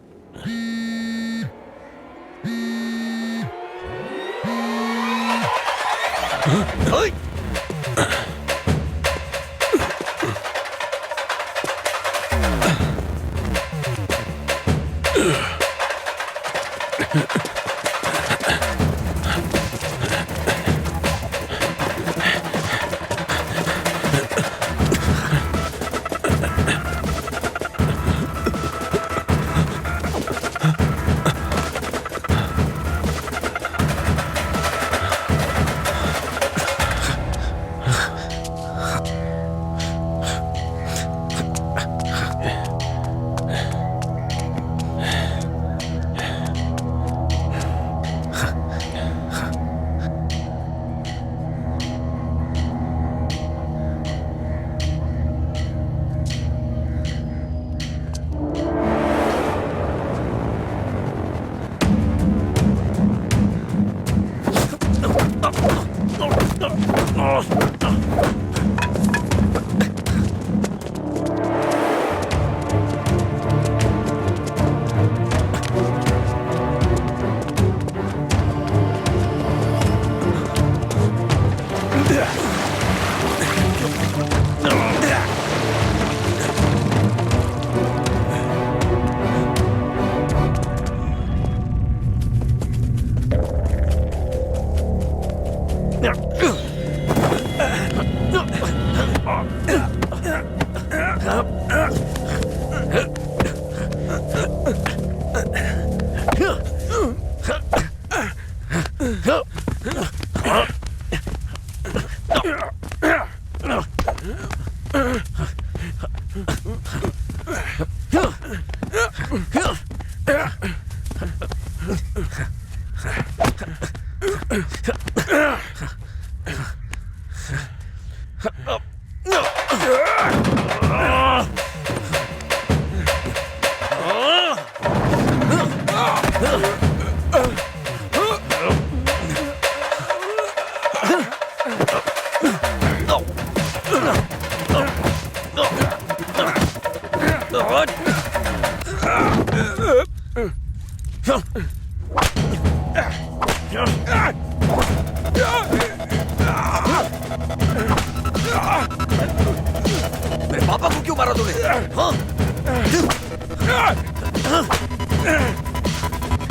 मेरे पापा को क्यों मारा तूने? हाँ?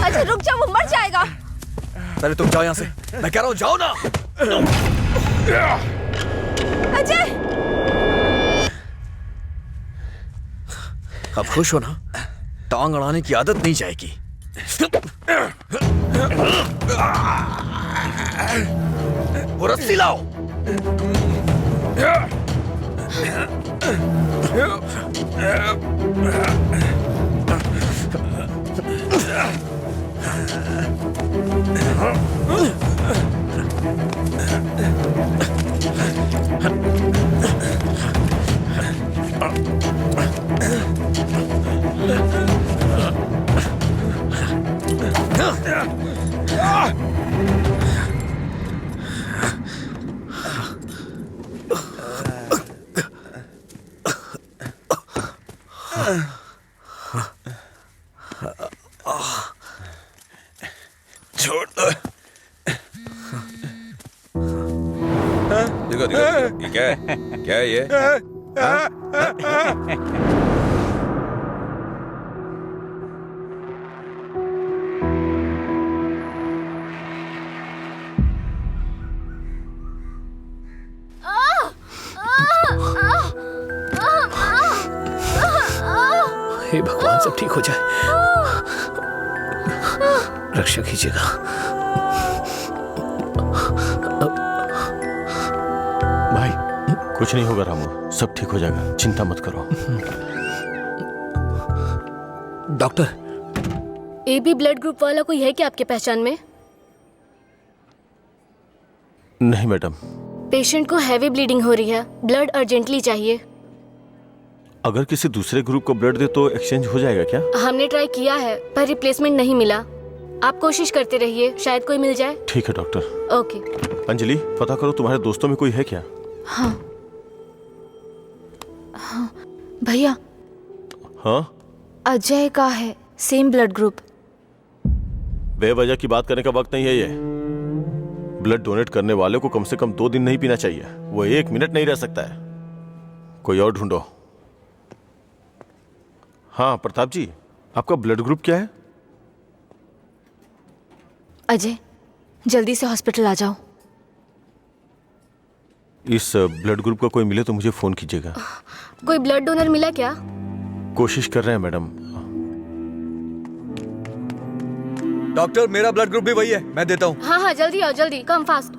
अजय रुक जा, वो मर जाएगा। पहले तुम जाओ यहाँ से, मैं कह रहा हूँ जाओ ना। अजय अब खुश हो ना? टांग अड़ाने की आदत नहीं जाएगी। वो रस्सी लाओ। छोड़ दो। देखो देखो ये क्या है? क्या है ये? हे भगवान, सब ठीक हो जाए। रक्षा कीजिएगा। भाई कुछ नहीं होगा रामू, सब ठीक हो जाएगा, चिंता मत करो। डॉक्टर, एबी ब्लड ग्रुप वाला कोई है क्या आपके पहचान में? नहीं मैडम। पेशेंट को हैवी ब्लीडिंग हो रही है, ब्लड अर्जेंटली चाहिए। अगर किसी दूसरे ग्रुप को ब्लड दे तो एक्सचेंज हो जाएगा क्या? हमने ट्राई किया है पर रिप्लेसमेंट नहीं मिला। आप कोशिश करते रहिए, शायद कोई मिल जाए। ठीक है डॉक्टर। ओके। अंजलि, पता करो तुम्हारे दोस्तों में कोई है क्या? हाँ हाँ भैया। हाँ अजय का है, सेम ब्लड ग्रुप। बेवजह की बात करने का वक्त नहीं है ये। ब्लड डोनेट करने वाले को कम से कम 2 दिन नहीं पीना चाहिए, वो 1 मिनट नहीं रह सकता है। कोई और ढूंढो। हाँ प्रताप जी, आपका ब्लड ग्रुप क्या है? अजय जल्दी से हॉस्पिटल आ जाओ। इस ब्लड ग्रुप का कोई मिले तो मुझे फोन कीजिएगा। कोई ब्लड डोनर मिला क्या? कोशिश कर रहे हैं मैडम। डॉक्टर, मेरा ब्लड ग्रुप भी वही है, मैं देता हूँ। हाँ हाँ जल्दी आओ, जल्दी, कम फास्ट।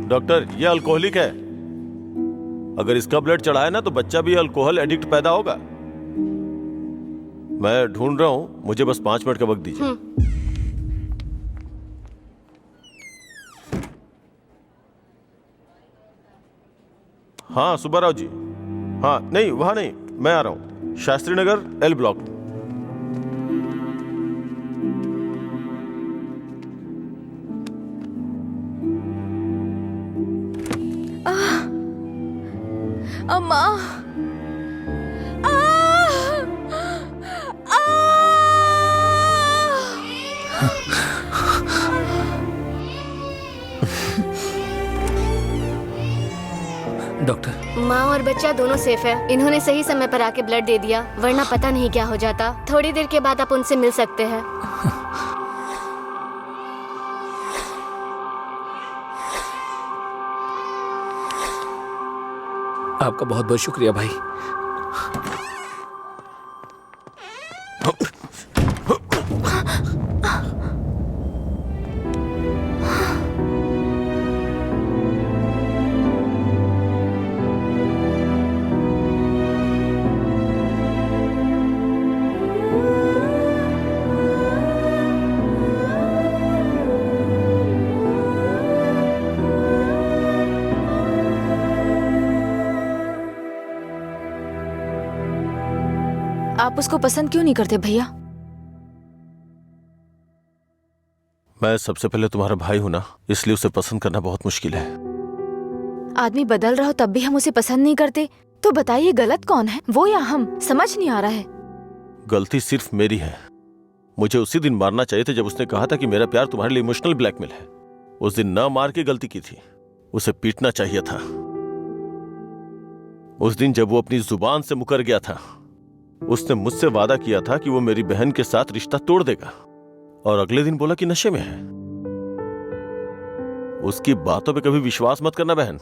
डॉक्टर, ये अल्कोहलिक है, अगर इसका ब्लड चढ़ाए ना तो बच्चा भी अल्कोहल एडिक्ट पैदा होगा। मैं ढूंढ रहा हूं, मुझे बस 5 मिनट का वक्त दीजिए। हाँ सुब्बाराव जी। हाँ नहीं, वहां नहीं, मैं आ रहा हूं, शास्त्री नगर L ब्लॉक। अम्मा। डॉक्टर, माँ और बच्चा दोनों सेफ है। इन्होंने सही समय पर आके ब्लड दे दिया, वरना पता नहीं क्या हो जाता। थोड़ी देर के बाद आप उनसे मिल सकते हैं। आपका बहुत बहुत शुक्रिया भाई। आप उसको पसंद क्यों नहीं करते भैया? मैं सबसे पहले तुम्हारा भाई हूं ना, इसलिए उसे पसंद करना बहुत मुश्किल है। आदमी बदल रहा हो तब भी हम उसे पसंद नहीं करते, तो बताइए गलत कौन है, वो या हम? समझ नहीं आ रहा है। गलती सिर्फ मेरी है, मुझे उसी दिन मारना चाहिए था जब उसने कहा था कि मेरा प्यार तुम्हारे लिए इमोशनल ब्लैकमेल है। उस दिन ना मार के गलती की थी, उसे पीटना चाहिए था। उस दिन जब वो अपनी जुबान से मुकर गया था, उसने मुझसे वादा किया था कि वो मेरी बहन के साथ रिश्ता तोड़ देगा, और अगले दिन बोला कि नशे में है। उसकी बातों पे कभी विश्वास मत करना बहन।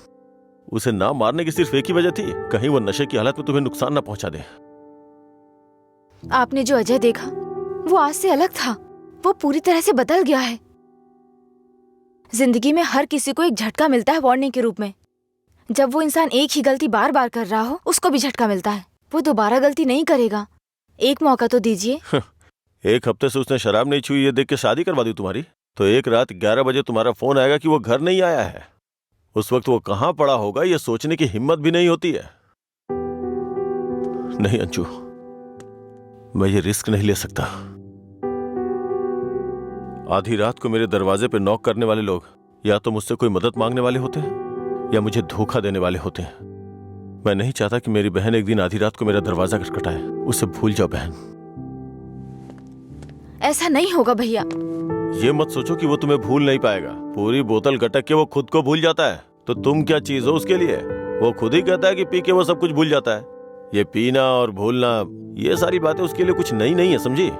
उसे ना मारने की सिर्फ एक ही वजह थी, कहीं वो नशे की हालत में तुम्हें नुकसान ना पहुंचा दे। आपने जो अजय देखा वो आज से अलग था। वो पूरी तरह से बदल गया है। जिंदगी में हर किसी को एक झटका मिलता है वार्निंग के रूप में। जब वो इंसान एक ही गलती बार बार कर रहा हो, उसको भी झटका मिलता है। वो दोबारा गलती नहीं करेगा। एक मौका तो दीजिए। एक हफ्ते से उसने शराब नहीं छुई, ये देख के शादी करवा दी तुम्हारी। तो एक रात 11 बजे तुम्हारा फोन आएगा कि वो घर नहीं आया है। उस वक्त वो कहां पड़ा होगा ये सोचने की हिम्मत भी नहीं होती है। नहीं अंशु, मैं ये रिस्क नहीं ले सकता। आधी रात को मेरे दरवाजे पे नॉक करने वाले लोग या तो मुझसे कोई मदद मांगने वाले होते हैं या मुझे धोखा देने वाले होते हैं। मैं नहीं चाहता कि मेरी बहन एक दिन आधी रात को मेरा दरवाजा खटखटाए। उसे भूल जाओ बहन। ऐसा नहीं होगा भैया। ये मत सोचो कि वो तुम्हें भूल नहीं पाएगा। पूरी बोतल गटक के वो खुद को भूल जाता है, तो तुम क्या चीज हो उसके लिए? वो खुद ही कहता है कि पी के वो सब कुछ भूल जाता है। ये पीना और भूलना, ये सारी बातें उसके लिए कुछ नई नहीं है, समझी?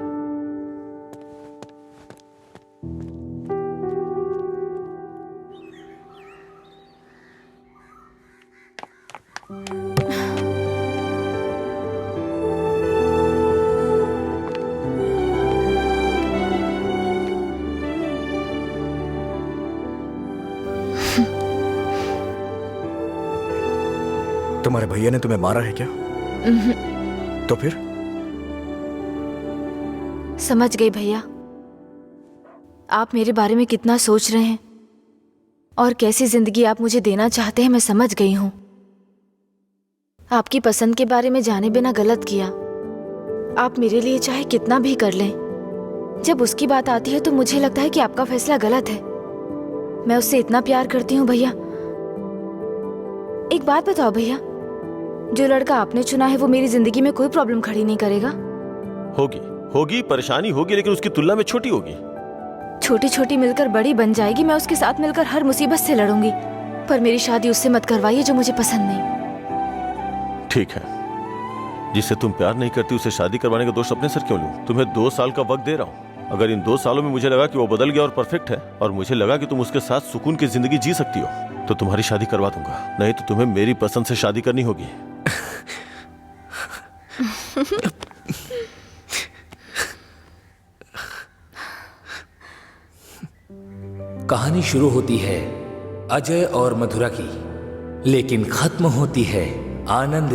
तुम्हारे भैया ने तुम्हें मारा है क्या? तो फिर? समझ गई भैया, आप मेरे बारे में कितना सोच रहे हैं और कैसी जिंदगी आप मुझे देना चाहते हैं, मैं समझ गई हूं। आपकी पसंद के बारे में जाने बिना गलत किया। आप मेरे लिए चाहे कितना भी कर लें, जब उसकी बात आती है तो मुझे लगता है कि आपका फैसला गलत है। मैं उससे इतना प्यार करती हूँ भैया। एक बात बताओ भैया, जो लड़का आपने चुना है वो मेरी जिंदगी में कोई प्रॉब्लम खड़ी नहीं करेगा? होगी परेशानी होगी, लेकिन उसकी तुलना में छोटी होगी। छोटी छोटी मिलकर बड़ी बन जाएगी। मैं उसके साथ मिलकर हर मुसीबत से लड़ूंगी, पर मेरी शादी उससे मत करवाइए जो मुझे पसंद नहीं। ठीक है, जिससे तुम प्यार नहीं करती उसे शादी करवाने का दोष अपने सर क्यों लूं? तुम्हें 2 साल का वक्त दे रहा हूं। अगर इन 2 सालों में मुझे लगा कि वो बदल गया और परफेक्ट है, और मुझे लगा कि तुम उसके साथ सुकून की जिंदगी जी सकती हो, तो तुम्हारी शादी करवा दूंगा। नहीं तो तुम्हें मेरी पसंद से शादी करनी होगी। कहानी शुरू होती है अजय और मधुरा की, लेकिन खत्म होती है आनंद